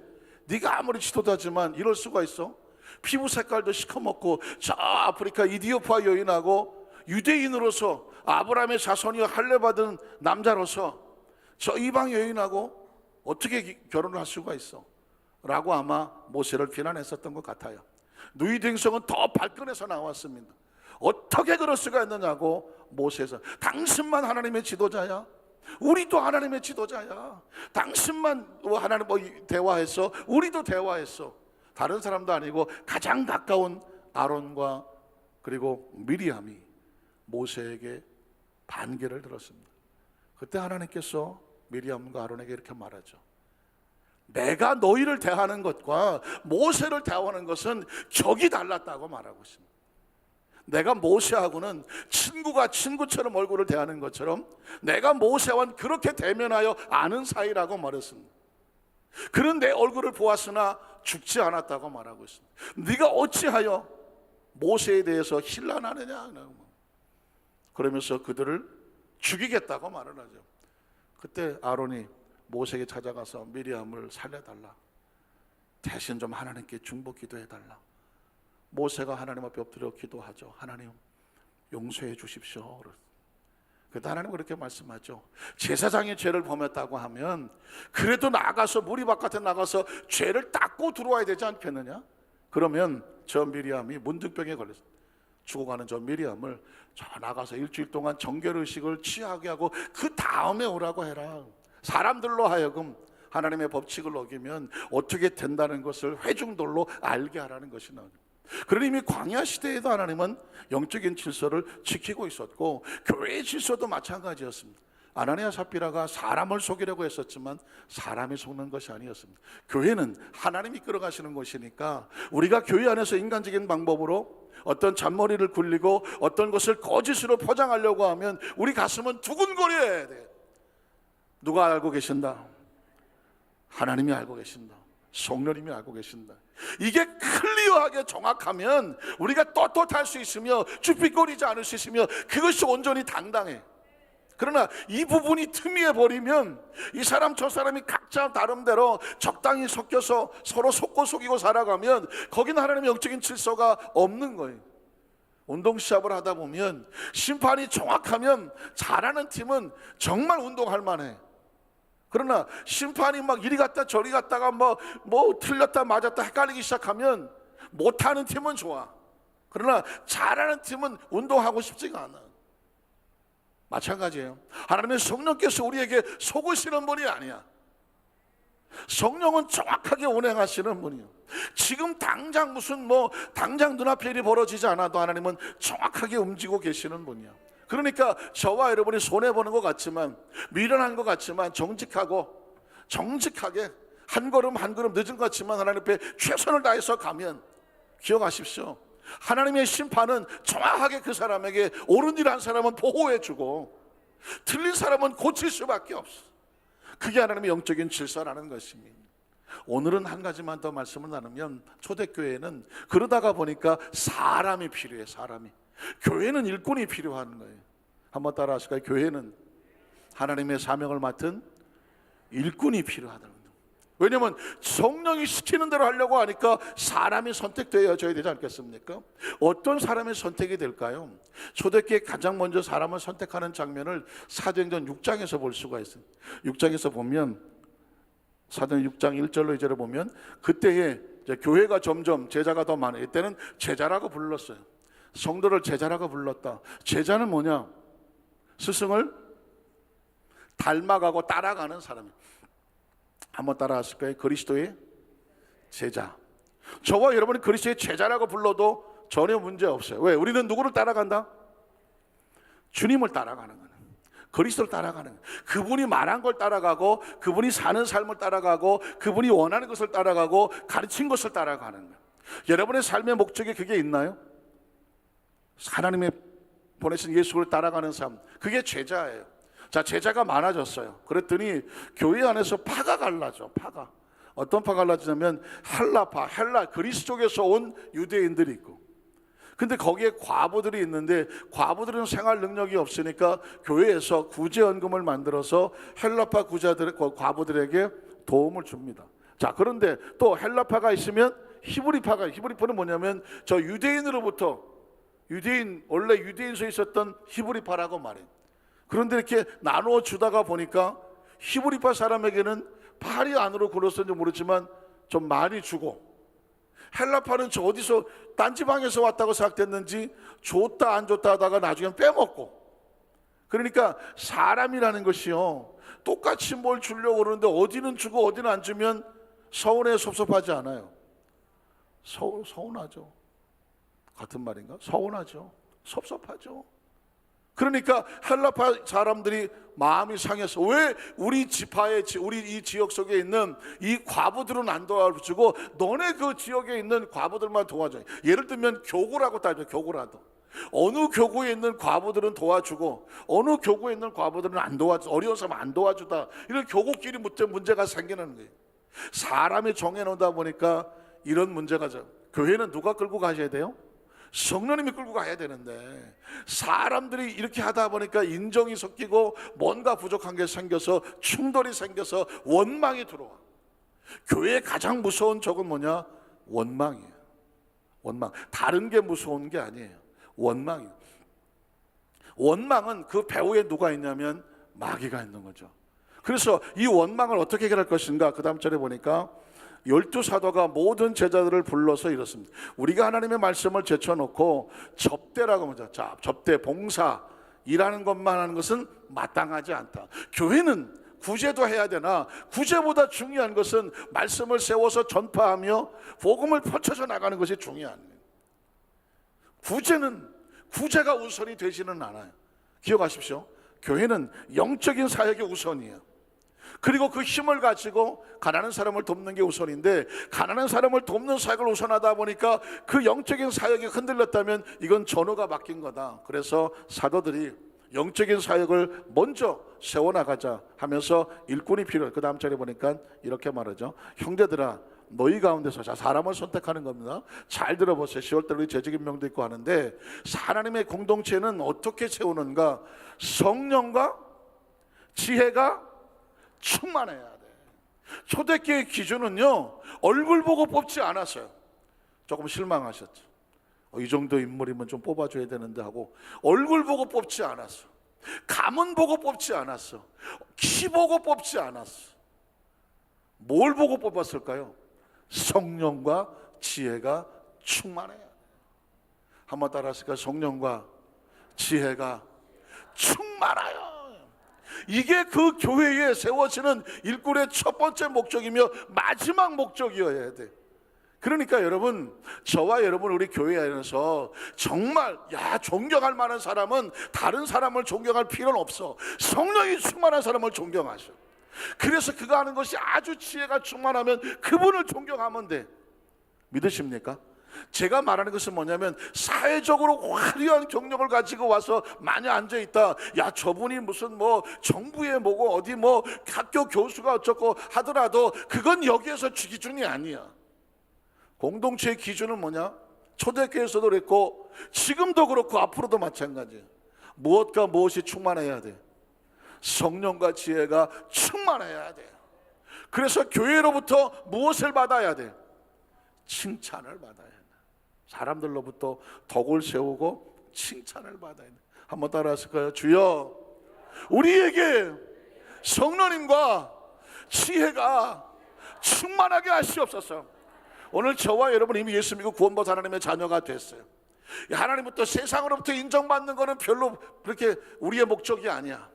네가 아무리 지도자지만 이럴 수가 있어? 피부 색깔도 시커멓고 저 아프리카 이디오피아 여인하고 유대인으로서 아브라함의 자손이여 할례받은 남자로서 저 이방 여인하고 어떻게 결혼을 할 수가 있어? 라고 아마 모세를 비난했었던 것 같아요. 누이 댕성은 더 발끈해서 나왔습니다. 어떻게 그럴 수가 있느냐고 모세에서, 당신만 하나님의 지도자야? 우리도 하나님의 지도자야. 당신만 하나님 대화했어? 우리도 대화했어. 다른 사람도 아니고 가장 가까운 아론과 그리고 미리암이 모세에게 반기를 들었습니다. 그때 하나님께서 미리암과 아론에게 이렇게 말하죠. 내가 너희를 대하는 것과 모세를 대하는 것은 격이 달랐다고 말하고 있습니다. 내가 모세하고는 친구가 친구처럼 얼굴을 대하는 것처럼 내가 모세와 그렇게 대면하여 아는 사이라고 말했습니다. 그는 내 얼굴을 보았으나 죽지 않았다고 말하고 있습니다. 네가 어찌하여 모세에 대해서 힐난하느냐, 그러면서 그들을 죽이겠다고 말을 하죠. 그때 아론이 모세에게 찾아가서 미리암을 살려달라, 대신 좀 하나님께 중보 기도해달라. 모세가 하나님 앞에 엎드려 기도하죠. 하나님 용서해 주십시오. 그때 하나님 그렇게 말씀하죠. 제사장이 죄를 범했다고 하면 그래도 나가서 무리 바깥에 나가서 죄를 닦고 들어와야 되지 않겠느냐. 그러면 저 미리암이 문득병에 걸렸어. 죽어가는 저 미리암을 저 나가서 일주일 동안 정결의식을 취하게 하고 그 다음에 오라고 해라. 사람들로 하여금 하나님의 법칙을 어기면 어떻게 된다는 것을 회중들로 알게 하라는 것이 나옵니다. 그러니 이미 광야 시대에도 하나님은 영적인 질서를 지키고 있었고 교회의 질서도 마찬가지였습니다. 아나니아 삽비라가 사람을 속이려고 했었지만 사람이 속는 것이 아니었습니다. 교회는 하나님이 이끌어가시는 것이니까 우리가 교회 안에서 인간적인 방법으로 어떤 잔머리를 굴리고 어떤 것을 거짓으로 포장하려고 하면 우리 가슴은 두근거려야 돼. 누가 알고 계신다? 하나님이 알고 계신다. 성령님이 알고 계신다. 이게 클리어하게 정확하면 우리가 떳떳할 수 있으며 쭈삣거리지 않을 수 있으며 그것이 온전히 당당해. 그러나 이 부분이 틈이에 버리면 이 사람 저 사람이 각자 나름대로 적당히 섞여서 서로 속고 속이고 살아가면 거기는 하나님의 영적인 질서가 없는 거예요. 운동 시합을 하다 보면 심판이 정확하면 잘하는 팀은 정말 운동할 만해. 그러나 심판이 막 이리 갔다 저리 갔다가 뭐 틀렸다 맞았다 헷갈리기 시작하면 못하는 팀은 좋아. 그러나 잘하는 팀은 운동하고 싶지가 않아. 마찬가지예요. 하나님의 성령께서 우리에게 속으시는 분이 아니야. 성령은 정확하게 운행하시는 분이에요. 지금 당장 당장 눈앞에 일이 벌어지지 않아도 하나님은 정확하게 움직이고 계시는 분이야. 그러니까 저와 여러분이 손해보는 것 같지만, 미련한 것 같지만, 정직하게 한 걸음 한 걸음 늦은 것 같지만 하나님 앞에 최선을 다해서 가면 기억하십시오. 하나님의 심판은 정확하게 그 사람에게 옳은 일 한 사람은 보호해주고 틀린 사람은 고칠 수밖에 없어. 그게 하나님의 영적인 질서라는 것입니다. 오늘은 한 가지만 더 말씀을 나누면, 초대교회는 그러다가 보니까 사람이 필요해. 사람이. 교회는 일꾼이 필요한 거예요. 한번 따라 하실까요? 교회는 하나님의 사명을 맡은 일꾼이 필요하다는 거예요. 왜냐하면 성령이 시키는 대로 하려고 하니까 사람이 선택되어져야 되지 않겠습니까? 어떤 사람이 선택이 될까요? 초대교회 가장 먼저 사람을 선택하는 장면을 사도행전 6장에서 볼 수가 있어요. 6장에서 보면, 사도행전 6장 1절로 2절을 보면, 그때에 이제 교회가 점점 제자가 더 많아요. 이때는 제자라고 불렀어요. 성도를 제자라고 불렀다. 제자는 뭐냐? 스승을 닮아가고 따라가는 사람이에요. 한번 따라 하실까요? 그리스도의 제자. 저와 여러분이 그리스도의 제자라고 불러도 전혀 문제 없어요. 왜? 우리는 누구를 따라간다? 주님을 따라가는 거예요. 그리스도를 따라가는 거예요. 그분이 말한 걸 따라가고, 그분이 사는 삶을 따라가고, 그분이 원하는 것을 따라가고, 가르친 것을 따라가는 거예요. 여러분의 삶의 목적이 그게 있나요? 하나님의 보내신 예수를 따라가는 삶, 그게 제자예요. 자, 제자가 많아졌어요. 그랬더니 교회 안에서 파가 갈라져. 파가. 어떤 파가 갈라지냐면 헬라파, 헬라 그리스 쪽에서 온 유대인들이 있고, 근데 거기에 과부들이 있는데, 과부들은 생활 능력이 없으니까 교회에서 구제연금을 만들어서 헬라파 과부들에게 도움을 줍니다. 자, 그런데 또 헬라파가 있으면 히브리파가, 히브리파는 뭐냐면 저 유대인으로부터, 원래 유대인서에 있었던 히브리파라고 말해요. 그런데 이렇게 나누어 주다가 보니까 히브리파 사람에게는 팔이 안으로 굴렀었는지 모르지만 좀 많이 주고, 헬라파는 저 어디서 딴지방에서 왔다고 생각됐는지 줬다 안 줬다 하다가 나중엔 빼먹고. 그러니까 사람이라는 것이요, 똑같이 뭘 주려고 그러는데 어디는 주고 어디는 안 주면 서운해, 섭섭하지 않아요? 서운하죠. 같은 말인가? 서운하죠. 섭섭하죠. 그러니까 헬라파 사람들이 마음이 상해서, 왜 우리 지파의, 우리 이 지역 속에 있는 이 과부들은 안 도와주고 너네 그 지역에 있는 과부들만 도와줘. 예를 들면 교구라고 따져. 교구라도 어느 교구에 있는 과부들은 도와주고 어느 교구에 있는 과부들은 안 도와주, 어려워서 안 도와주다, 이런 교구끼리 문제가 생기는 거예요. 사람이 정해놓다 보니까 이런 문제가. 교회는 누가 끌고 가셔야 돼요? 성령님이 끌고 가야 되는데, 사람들이 이렇게 하다 보니까 인정이 섞이고 뭔가 부족한 게 생겨서 충돌이 생겨서 원망이 들어와. 교회의 가장 무서운 적은 뭐냐? 원망이에요. 원망. 다른 게 무서운 게 아니에요. 원망이에요. 원망은 그 배후에 누가 있냐면 마귀가 있는 거죠. 그래서 이 원망을 어떻게 해결할 것인가? 그 다음 절에 보니까 12사도가 모든 제자들을 불러서 이렇습니다. 우리가 하나님의 말씀을 제쳐놓고 접대라고 하죠. 자, 접대, 봉사, 일하는 것만 하는 것은 마땅하지 않다. 교회는 구제도 해야 되나, 구제보다 중요한 것은 말씀을 세워서 전파하며 복음을 펼쳐서 나가는 것이 중요한 거예요. 구제가 우선이 되지는 않아요. 기억하십시오. 교회는 영적인 사역이 우선이에요. 그리고 그 힘을 가지고 가난한 사람을 돕는 게 우선인데, 가난한 사람을 돕는 사역을 우선하다 보니까 그 영적인 사역이 흔들렸다면 이건 전후가 바뀐 거다. 그래서 사도들이 영적인 사역을 먼저 세워나가자 하면서 일꾼이 필요해. 그 다음 절에 보니까 이렇게 말하죠. 형제들아, 너희 가운데서, 자, 사람을 선택하는 겁니다. 잘 들어보세요. 10월달 우리 재직임명도 있고 하는데, 하나님의 공동체는 어떻게 세우는가? 성령과 지혜가 충만해야 돼. 초대교회 기준은요, 얼굴 보고 뽑지 않았어요. 조금 실망하셨죠. 이 정도 인물이면 좀 뽑아줘야 되는데 하고, 얼굴 보고 뽑지 않았어. 가문 보고 뽑지 않았어. 키 보고 뽑지 않았어. 뭘 보고 뽑았을까요? 성령과 지혜가 충만해야 돼. 한번 따라 하실까요? 성령과 지혜가 충만하여. 이게 그 교회에 세워지는 일꾼의 첫 번째 목적이며 마지막 목적이어야 돼. 그러니까 여러분, 저와 여러분, 우리 교회 안에서 정말 존경할 만한 사람은 다른 사람을 존경할 필요는 없어. 성령이 충만한 사람을 존경하셔. 그래서 그가 하는 것이 아주 지혜가 충만하면 그분을 존경하면 돼. 믿으십니까? 제가 말하는 것은 뭐냐면 사회적으로 화려한 경력을 가지고 와서 많이 앉아있다, 야 저분이 무슨 뭐 정부에 뭐고 어디 뭐 학교 교수가 어쩌고 하더라도 그건 여기에서 기준이 아니야. 공동체의 기준은 뭐냐? 초대교회에서도 그랬고 지금도 그렇고 앞으로도 마찬가지야. 무엇과 무엇이 충만해야 돼? 성령과 지혜가 충만해야 돼. 그래서 교회로부터 무엇을 받아야 돼? 칭찬을 받아야 돼. 사람들로부터 덕을 세우고 칭찬을 받아야 돼. 한번 따라하실까요? 주여, 우리에게 성령님과 지혜가 충만하게 하시옵소서. 오늘 저와 여러분 이미 예수 믿고 구원받은 하나님의 자녀가 됐어요. 하나님부터 세상으로부터 인정받는 것은 별로 그렇게 우리의 목적이 아니야.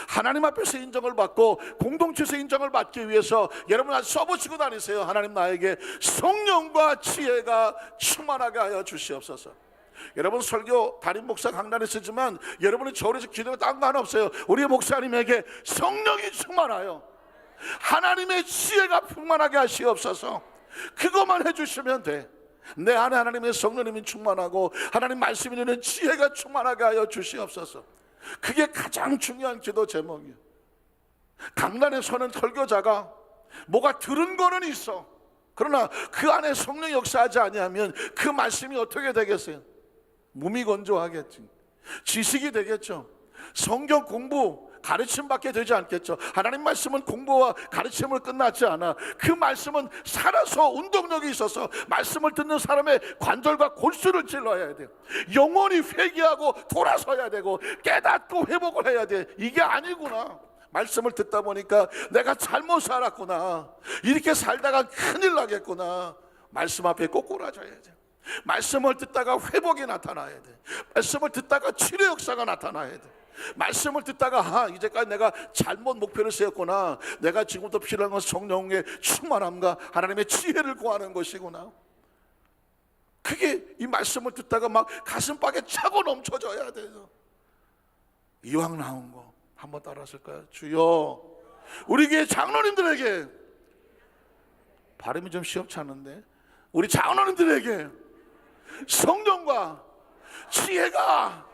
하나님 앞에서 인정을 받고 공동체에서 인정을 받기 위해서 여러분 아주 써보시고 다니세요. 하나님 나에게 성령과 지혜가 충만하게 하여 주시옵소서. 여러분 설교 담임 목사 강단에 쓰지만 여러분이 절에서 기도가 딴 거 하나 없어요. 우리 목사님에게 성령이 충만하여 하나님의 지혜가 충만하게 하시옵소서. 그것만 해주시면 돼. 내 안에 하나님의 성령님이 충만하고 하나님 말씀이 있는 지혜가 충만하게 하여 주시옵소서. 그게 가장 중요한 기도 제목이에요. 강단에 서는 설교자가 뭐가 들은 거는 있어. 그러나 그 안에 성령 역사하지 아니하면 그 말씀이 어떻게 되겠어요? 무미건조하겠지. 지식이 되겠죠. 성경 공부 가르침 받게 되지 않겠죠. 하나님 말씀은 공부와 가르침을 끝나지 않아. 그 말씀은 살아서 운동력이 있어서 말씀을 듣는 사람의 관절과 골수를 찔러야 돼요. 영원히 회개하고 돌아서야 되고 깨닫고 회복을 해야 돼. 이게 아니구나. 말씀을 듣다 보니까 내가 잘못 살았구나, 이렇게 살다가 큰일 나겠구나. 말씀 앞에 꼬꾸라져야 돼. 말씀을 듣다가 회복이 나타나야 돼. 말씀을 듣다가 치료 역사가 나타나야 돼. 말씀을 듣다가 이제까지 내가 잘못 목표를 세웠구나. 내가 지금부터 필요한 건 성령의 충만함과 하나님의 지혜를 구하는 것이구나. 그게 이 말씀을 듣다가 막 가슴팍에 차고 넘쳐져야 돼요. 이왕 나온 거 한번 따라하실까요? 주여, 우리 교회 장로님들에게, 발음이 좀 시원치 않은데, 우리 장로님들에게 성령과 지혜가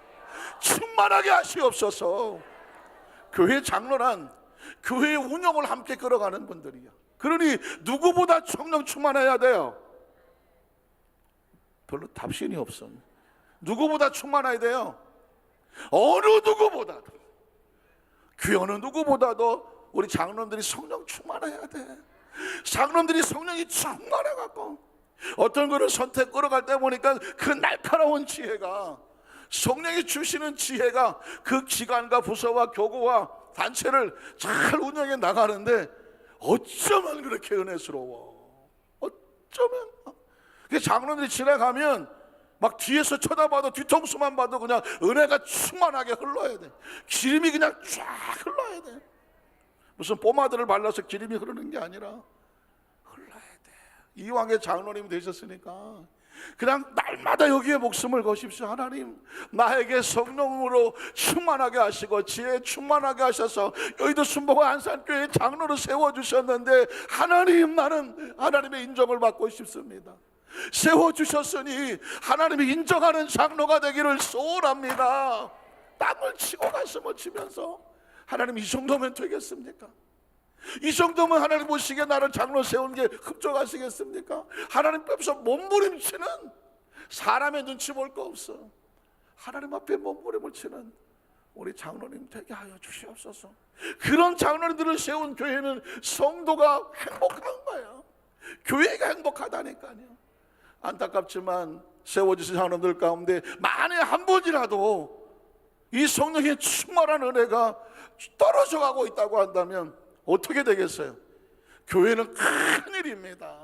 충만하게 하시옵소서. 교회 장로란 교회의 운영을 함께 끌어가는 분들이야. 그러니 누구보다 성령 충만해야 돼요. 별로 답신이 없어. 누구보다 충만해야 돼요. 어느 누구보다도, 그 어느 누구보다도 우리 장로들이 성령 충만해야 돼. 장로들이 성령이 충만해갖고 어떤 거를 선택 끌어갈 때 보니까 그 날카로운 지혜가, 성령이 주시는 지혜가 그 기관과 부서와 교구와 단체를 잘 운영해 나가는데 어쩌면 그렇게 은혜스러워. 어쩌면 장로들이 지나가면 막 뒤에서 쳐다봐도, 뒤통수만 봐도 그냥 은혜가 충만하게 흘러야 돼. 기름이 그냥 쫙 흘러야 돼. 무슨 포마드를 발라서 기름이 흐르는 게 아니라 흘러야 돼. 이왕의 장로님이 되셨으니까 그냥 날마다 여기에 목숨을 거십시오. 하나님, 나에게 성령으로 충만하게 하시고 지혜 충만하게 하셔서 여의도 순복음 안산교회 장로로 세워주셨는데, 하나님, 나는 하나님의 인정을 받고 싶습니다. 세워주셨으니 하나님이 인정하는 장로가 되기를 소원합니다. 땅을 치고 가슴을 치면서, 하나님, 이 정도면 되겠습니까? 이 정도면 하나님 보시기에 나를 장로 세운 게 흡족하시겠습니까? 하나님 앞에서 몸부림치는, 사람의 눈치 볼 거 없어, 하나님 앞에 몸부림을 치는 우리 장로님 되게 하여 주시옵소서. 그런 장로님들을 세운 교회는 성도가 행복한 거야. 교회가 행복하다니까요. 안타깝지만 세워주신 장로님들 가운데 만에 한 분이라도 이 성령의 충만한 은혜가 떨어져 가고 있다고 한다면 어떻게 되겠어요? 교회는 큰일입니다.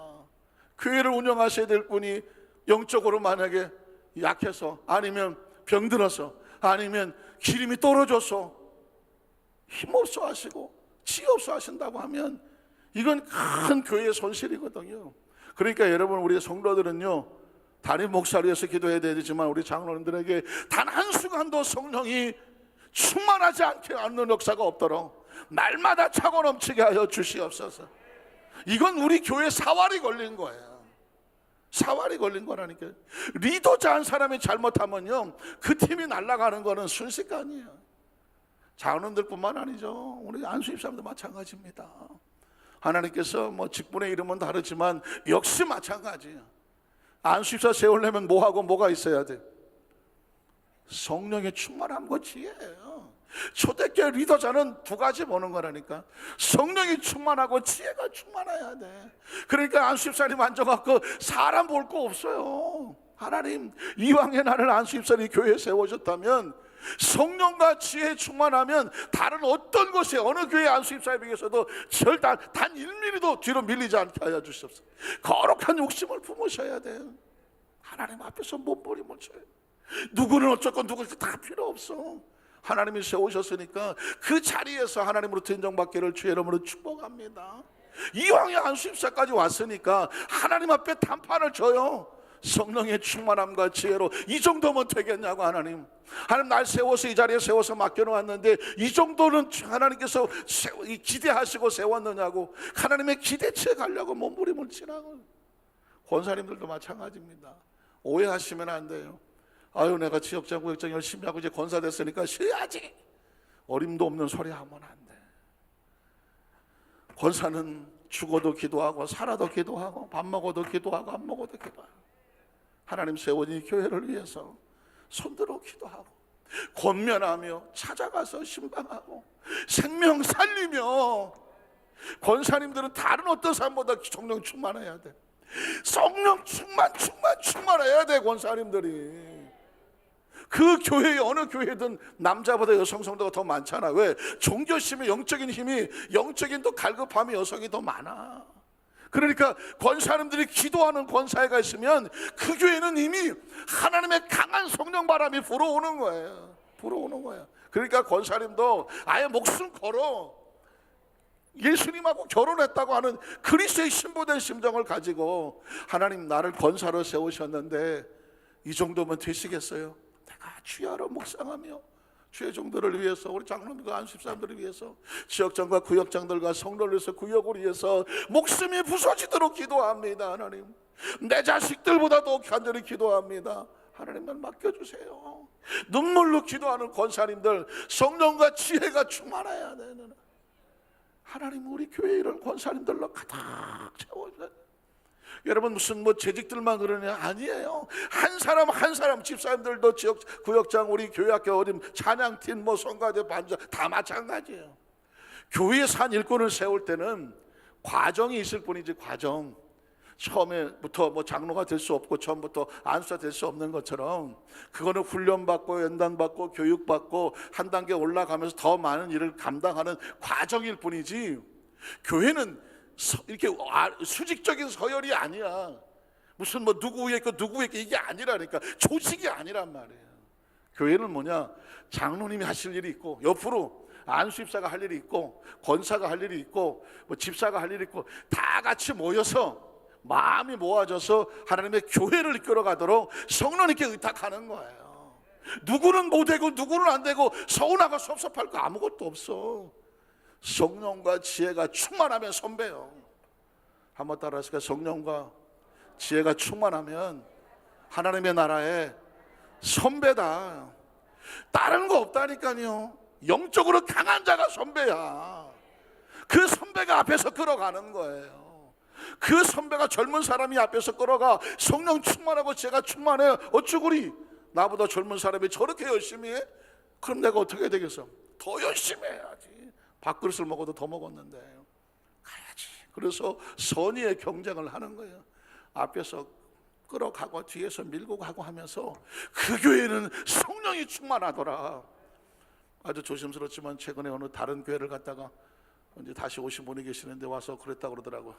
교회를 운영하셔야 될 분이 영적으로 만약에 약해서, 아니면 병들어서, 아니면 기름이 떨어져서 힘없어 하시고 지없어 하신다고 하면 이건 큰 교회의 손실이거든요. 그러니까 여러분, 우리 성도들은요, 담임 목사를 위해서 기도해야 되지만 우리 장로님들에게 단 한순간도 성령이 충만하지 않는 역사가 없도록 날마다 차고 넘치게 하여 주시옵소서. 이건 우리 교회 사활이 걸린 거예요. 사활이 걸린 거라니까요. 리더자 한 사람이 잘못하면요, 그 팀이 날아가는 거는 순식간이에요. 장로님들뿐만 아니죠. 우리 안수집사님도 마찬가지입니다. 하나님께서 뭐 직분의 이름은 다르지만 역시 마찬가지예요. 안수집사 세우려면 뭐하고 뭐가 있어야 돼? 성령의 충만함과 지혜예요. 초대교회 리더자는 두 가지 보는 거라니까. 성령이 충만하고 지혜가 충만해야 돼. 그러니까 안수집사님 앉아갖고 사람 볼 거 없어요. 하나님, 이왕에 나를 안수집사님 교회에 세우셨다면 성령과 지혜에 충만하면 다른 어떤 것에, 어느 교회 안수집사에 비해서도 절대 단 1mm도 뒤로 밀리지 않게 하여 주시옵소서. 거룩한 욕심을 품으셔야 돼요. 하나님 앞에서 몸부림을 쳐요. 누구는 어쩌고 누구는 다 필요 없어. 하나님이 세우셨으니까 그 자리에서 하나님으로부터 인정받기를 주의 이름으로 축복합니다. 이왕에 안수집사까지 왔으니까 하나님 앞에 단판을 쳐요. 성령의 충만함과 지혜로 이 정도면 되겠냐고. 하나님 날 세워서 이 자리에 세워서 맡겨놓았는데 이 정도는 하나님께서 기대하시고 세웠느냐고. 하나님의 기대치에 가려고 몸부림을 치라고. 권사님들도 마찬가지입니다. 오해하시면 안 돼요. 아유, 내가 지역장 구역장 열심히 하고 이제 권사 됐으니까 쉬어야지, 어림도 없는 소리 하면 안 돼. 권사는 죽어도 기도하고 살아도 기도하고 밥 먹어도 기도하고 안 먹어도 기도하고 하나님 세운 이 교회를 위해서 손들어 기도하고 권면하며 찾아가서 신방하고 생명 살리며. 권사님들은 다른 어떤 사람보다 성령 충만해야 돼. 성령 충만해야 돼. 권사님들이 그 교회에 어느 교회든 남자보다 여성 성도가 더 많잖아. 왜? 종교심의 영적인 힘이, 영적인 또 갈급함이 여성이 더 많아. 그러니까 권사님들이 기도하는 권사회가 있으면 그 교회는 이미 하나님의 강한 성령 바람이 불어오는 거예요. 불어오는 거예요. 그러니까 권사님도 아예 목숨 걸어 예수님하고 결혼했다고 하는 그리스도의 신부된 심정을 가지고, 하나님 나를 권사로 세우셨는데 이 정도면 되시겠어요? 내가 주야로 묵상하며 주의 종들을 위해서, 우리 장로님과 안수집사님들을 위해서, 지역장과 구역장들과 성도를 위해서, 구역을 위해서 목숨이 부서지도록 기도합니다. 하나님, 내 자식들보다도 간절히 기도합니다. 하나님만 맡겨주세요. 눈물로 기도하는 권사님들, 성령과 지혜가 충만해야 되는 하나님, 우리 교회 이런 권사님들로 가득 채워주세요. 여러분, 무슨 뭐 재직들만 그러냐? 아니에요. 한 사람 한 사람, 집사님들도 지역 구역장, 우리 교회학교 어림 찬양팀, 뭐 성가대 반장 다 마찬가지예요. 교회에서 한 일꾼을 세울 때는 과정이 있을 뿐이지, 과정. 처음에부터 뭐 장로가 될 수 없고 처음부터 안수가 될 수 없는 것처럼, 그거는 훈련받고 연단받고 교육받고 한 단계 올라가면서 더 많은 일을 감당하는 과정일 뿐이지, 교회는 이렇게 수직적인 서열이 아니야. 무슨 뭐 누구 위에 있고 누구 위에 있고 이게 아니라니까. 조직이 아니란 말이에요. 교회는 뭐냐, 장로님이 하실 일이 있고, 옆으로 안수집사가 할 일이 있고, 권사가 할 일이 있고, 뭐 집사가 할 일이 있고, 다 같이 모여서 마음이 모아져서 하나님의 교회를 이끌어가도록 성령님께 의탁하는 거예요. 누구는 못되고 누구는 안 되고 서운하고 섭섭할 거 아무것도 없어. 성령과 지혜가 충만하면 선배요. 한번 따라하실까요? 성령과 지혜가 충만하면 하나님의 나라에 선배다. 다른 거 없다니까요. 영적으로 강한 자가 선배야. 그 선배가 앞에서 끌어가는 거예요. 그 선배가 젊은 사람이 앞에서 끌어가. 성령 충만하고 지혜가 충만해. 어쩌구리 나보다 젊은 사람이 저렇게 열심히 해? 그럼 내가 어떻게 되겠어? 더 열심히 해야지. 밥그릇을 먹어도 더 먹었는데 가야지. 그래서 선의의 경쟁을 하는 거예요. 앞에서 끌어가고 뒤에서 밀고 가고 하면서 그 교회는 성령이 충만하더라. 아주 조심스럽지만 최근에 어느 다른 교회를 갔다가 이제 다시 오신 분이 계시는데 와서 그랬다고 그러더라고요.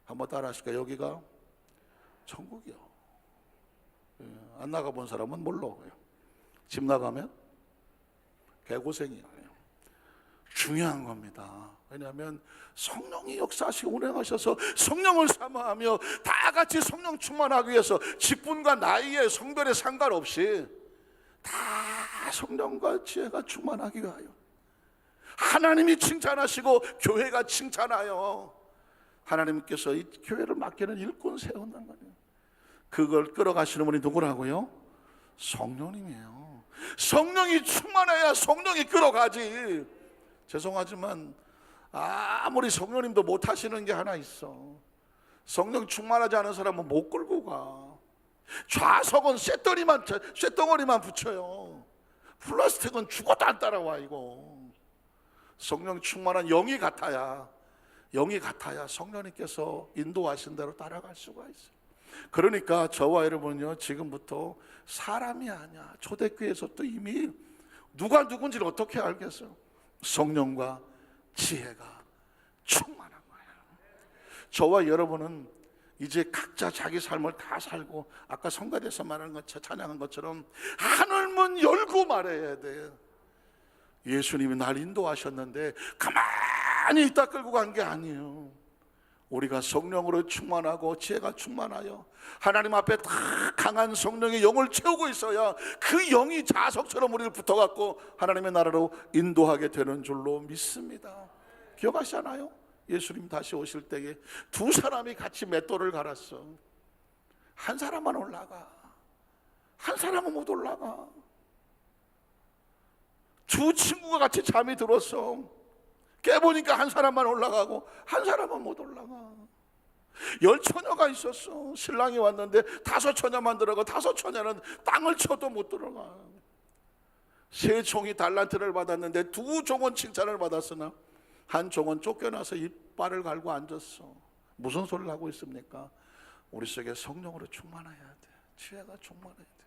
한번 따라 하실까? 여기가 천국이요. 안 나가본 사람은 몰라. 집 나가면 개고생이에요. 중요한 겁니다. 왜냐하면 성령이 역사하시고 운행하셔서 성령을 사모하며 다 같이 성령 충만하기 위해서 직분과 나이에 성별에 상관없이 다 성령과 지혜가 충만하기 위하여 하나님이 칭찬하시고 교회가 칭찬하여 하나님께서 이 교회를 맡기는 일꾼 세운단 말이에요. 그걸 끌어가시는 분이 누구라고요? 성령님이에요. 성령이 충만해야 성령이 끌어가지. 죄송하지만 아무리 성령님도 못하시는 게 하나 있어. 성령 충만하지 않은 사람은 못 끌고 가. 좌석은 쇳덩어리만 붙여요. 플라스틱은 죽어도 안 따라와. 이거 성령 충만한 영이 같아야 성령님께서 인도하신 대로 따라갈 수가 있어요. 그러니까 저와 여러분은요, 지금부터 사람이 아니야. 초대교회에서 또 이미 누가 누군지를 어떻게 알겠어요? 성령과 지혜가 충만한 거예요. 저와 여러분은 이제 각자 자기 삶을 다 살고, 아까 성가대에서 말하는 것처럼, 찬양한 것처럼 하늘문 열고 말해야 돼요. 예수님이 날 인도하셨는데 가만히 있다 끌고 간 게 아니에요. 우리가 성령으로 충만하고 지혜가 충만하여 하나님 앞에 다 강한 성령의 영을 채우고 있어야 그 영이 자석처럼 우리를 붙어갖고 하나님의 나라로 인도하게 되는 줄로 믿습니다. 기억하시나요? 예수님 다시 오실 때에 두 사람이 같이 맷돌을 갈았어. 한 사람만 올라가, 한 사람은 못 올라가. 두 친구가 같이 잠이 들었어. 깨보니까 한 사람만 올라가고 한 사람은 못 올라가. 10처녀가 있었어. 신랑이 왔는데 5처녀만 들어가. 5처녀는 땅을 쳐도 못 들어가. 3종이 달란트를 받았는데 2종은 칭찬을 받았으나 한 종은 쫓겨나서 이빨을 갈고 앉았어. 무슨 소리를 하고 있습니까? 우리 속에 성령으로 충만해야 돼. 지혜가 충만해야 돼.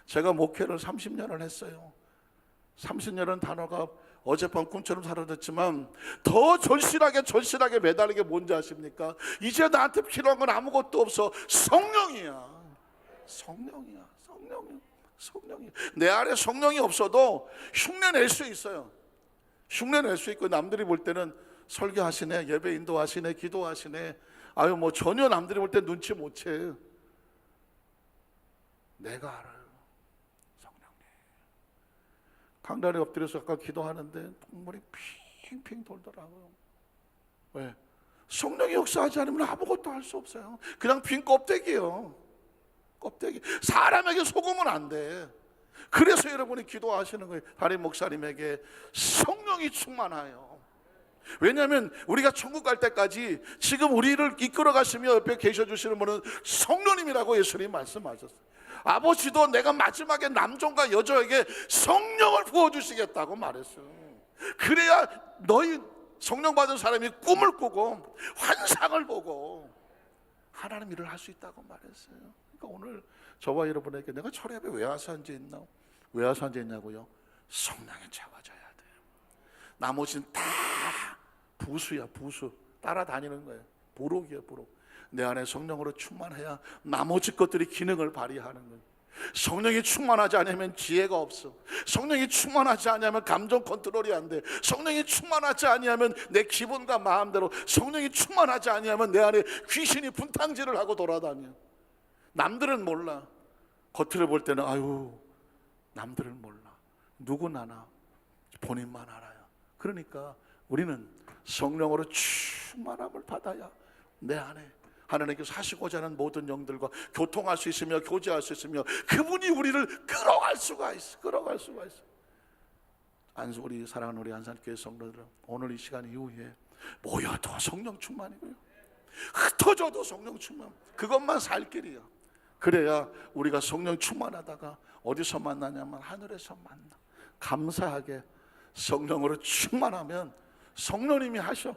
제가 목회를 30년을 했어요. 30년은 단어가 어젯밤 꿈처럼 사라졌지만 더 절실하게 매달리게 뭔지 아십니까? 이제 나한테 필요한 건 아무것도 없어. 성령이야. 성령이야. 내 안에 성령이 없어도 흉내낼 수 있어요. 흉내낼 수 있고, 남들이 볼 때는 설교하시네, 예배 인도하시네, 기도하시네, 아유 뭐 전혀 남들이 볼 때 눈치 못 채. 내가 알아요. 강단에 엎드려서 아까 기도하는데 눈물이 핑핑 돌더라고요. 왜? 성령이 역사하지 않으면 아무것도 할 수 없어요. 그냥 빈 껍데기예요. 껍데기. 사람에게 속으면 안 돼. 그래서 여러분이 기도하시는 거예요. 담임 목사님에게 성령이 충만하여. 왜냐하면 우리가 천국 갈 때까지 지금 우리를 이끌어 가시며 옆에 계셔 주시는 분은 성령님이라고 예수님 말씀하셨어요. 아버지도 내가 마지막에 남종과 여종에게 성령을 부어주시겠다고 말했어요. 그래야 너희 성령 받은 사람이 꿈을 꾸고 환상을 보고 하나님 일을 할 수 있다고 말했어요. 그러니까 오늘 저와 여러분에게 내가 철회에 왜 와서 앉아있나? 왜 와서 앉아있냐고요? 성령에 채워져야 돼요. 나머지는 다 부수야. 부수. 따라다니는 거예요. 부록이에요. 부록. 내 안에 성령으로 충만해야 나머지 것들이 기능을 발휘하는 거예요. 성령이 충만하지 않으면 지혜가 없어. 성령이 충만하지 않으면 감정 컨트롤이 안 돼. 성령이 충만하지 않으면 내 기분과 마음대로, 성령이 충만하지 않으면 내 안에 귀신이 분탕질을 하고 돌아다녀. 남들은 몰라. 겉으로 볼 때는 아유, 남들은 몰라. 누군 아나? 본인만 알아요. 그러니까 우리는 성령으로 충만함을 받아야 내 안에 하나님께서 하시고자 하는 모든 영들과 교통할 수 있으며 교제할 수 있으며 그분이 우리를 끌어갈 수가 있어. 우리 사랑하는 우리 안산교회 성도들은 오늘 이 시간 이후에 모여도 성령 충만이고요, 흩어져도 성령 충만, 그것만 살 길이야. 그래야 우리가 성령 충만하다가 어디서 만나냐면 하늘에서 만나. 감사하게 성령으로 충만하면 성령님이 하셔.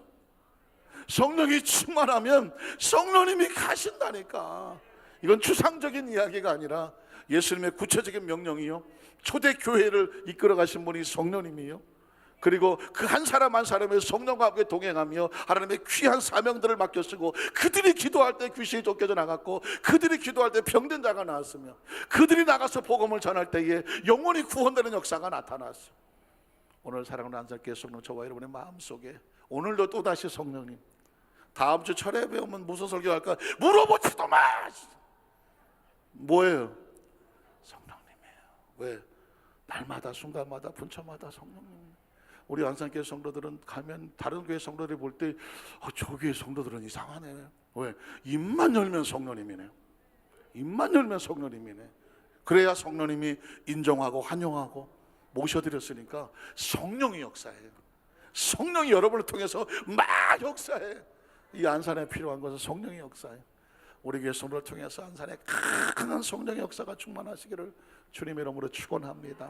성령이 충만하면 성령님이 가신다니까. 이건 추상적인 이야기가 아니라 예수님의 구체적인 명령이요, 초대교회를 이끌어 가신 분이 성령님이요, 그리고 그 한 사람 한 사람의 성령과 함께 동행하며 하나님의 귀한 사명들을 맡겨 쓰고, 그들이 기도할 때 귀신이 쫓겨져 나갔고, 그들이 기도할 때 병든 자가 나왔으며, 그들이 나가서 복음을 전할 때에 영원히 구원되는 역사가 나타났어. 오늘 사랑하는 안산교회 성도 저와 여러분의 마음속에 오늘도 또다시 성령님, 다음 주 철회 배우면 무슨 설교할까 물어보지도 마. 뭐예요? 성령님이에요. 왜? 날마다 순간마다 분초마다 성령님. 우리 안산교회 성도들은 가면 다른 교회 성도들이 볼 때 저 교회 성도들은 이상하네. 왜? 입만 열면 성령님이네요. 입만 열면 성령님이네. 그래야 성령님이 인정하고 환영하고 모셔드렸으니까 성령이 역사해요. 성령이 여러분을 통해서 막 역사해. 이 안산에 필요한 것은 성령의 역사예요. 우리 교회 성도를 통해서 안산에 강한 성령의 역사가 충만하시기를 주님의 이름으로 축원합니다.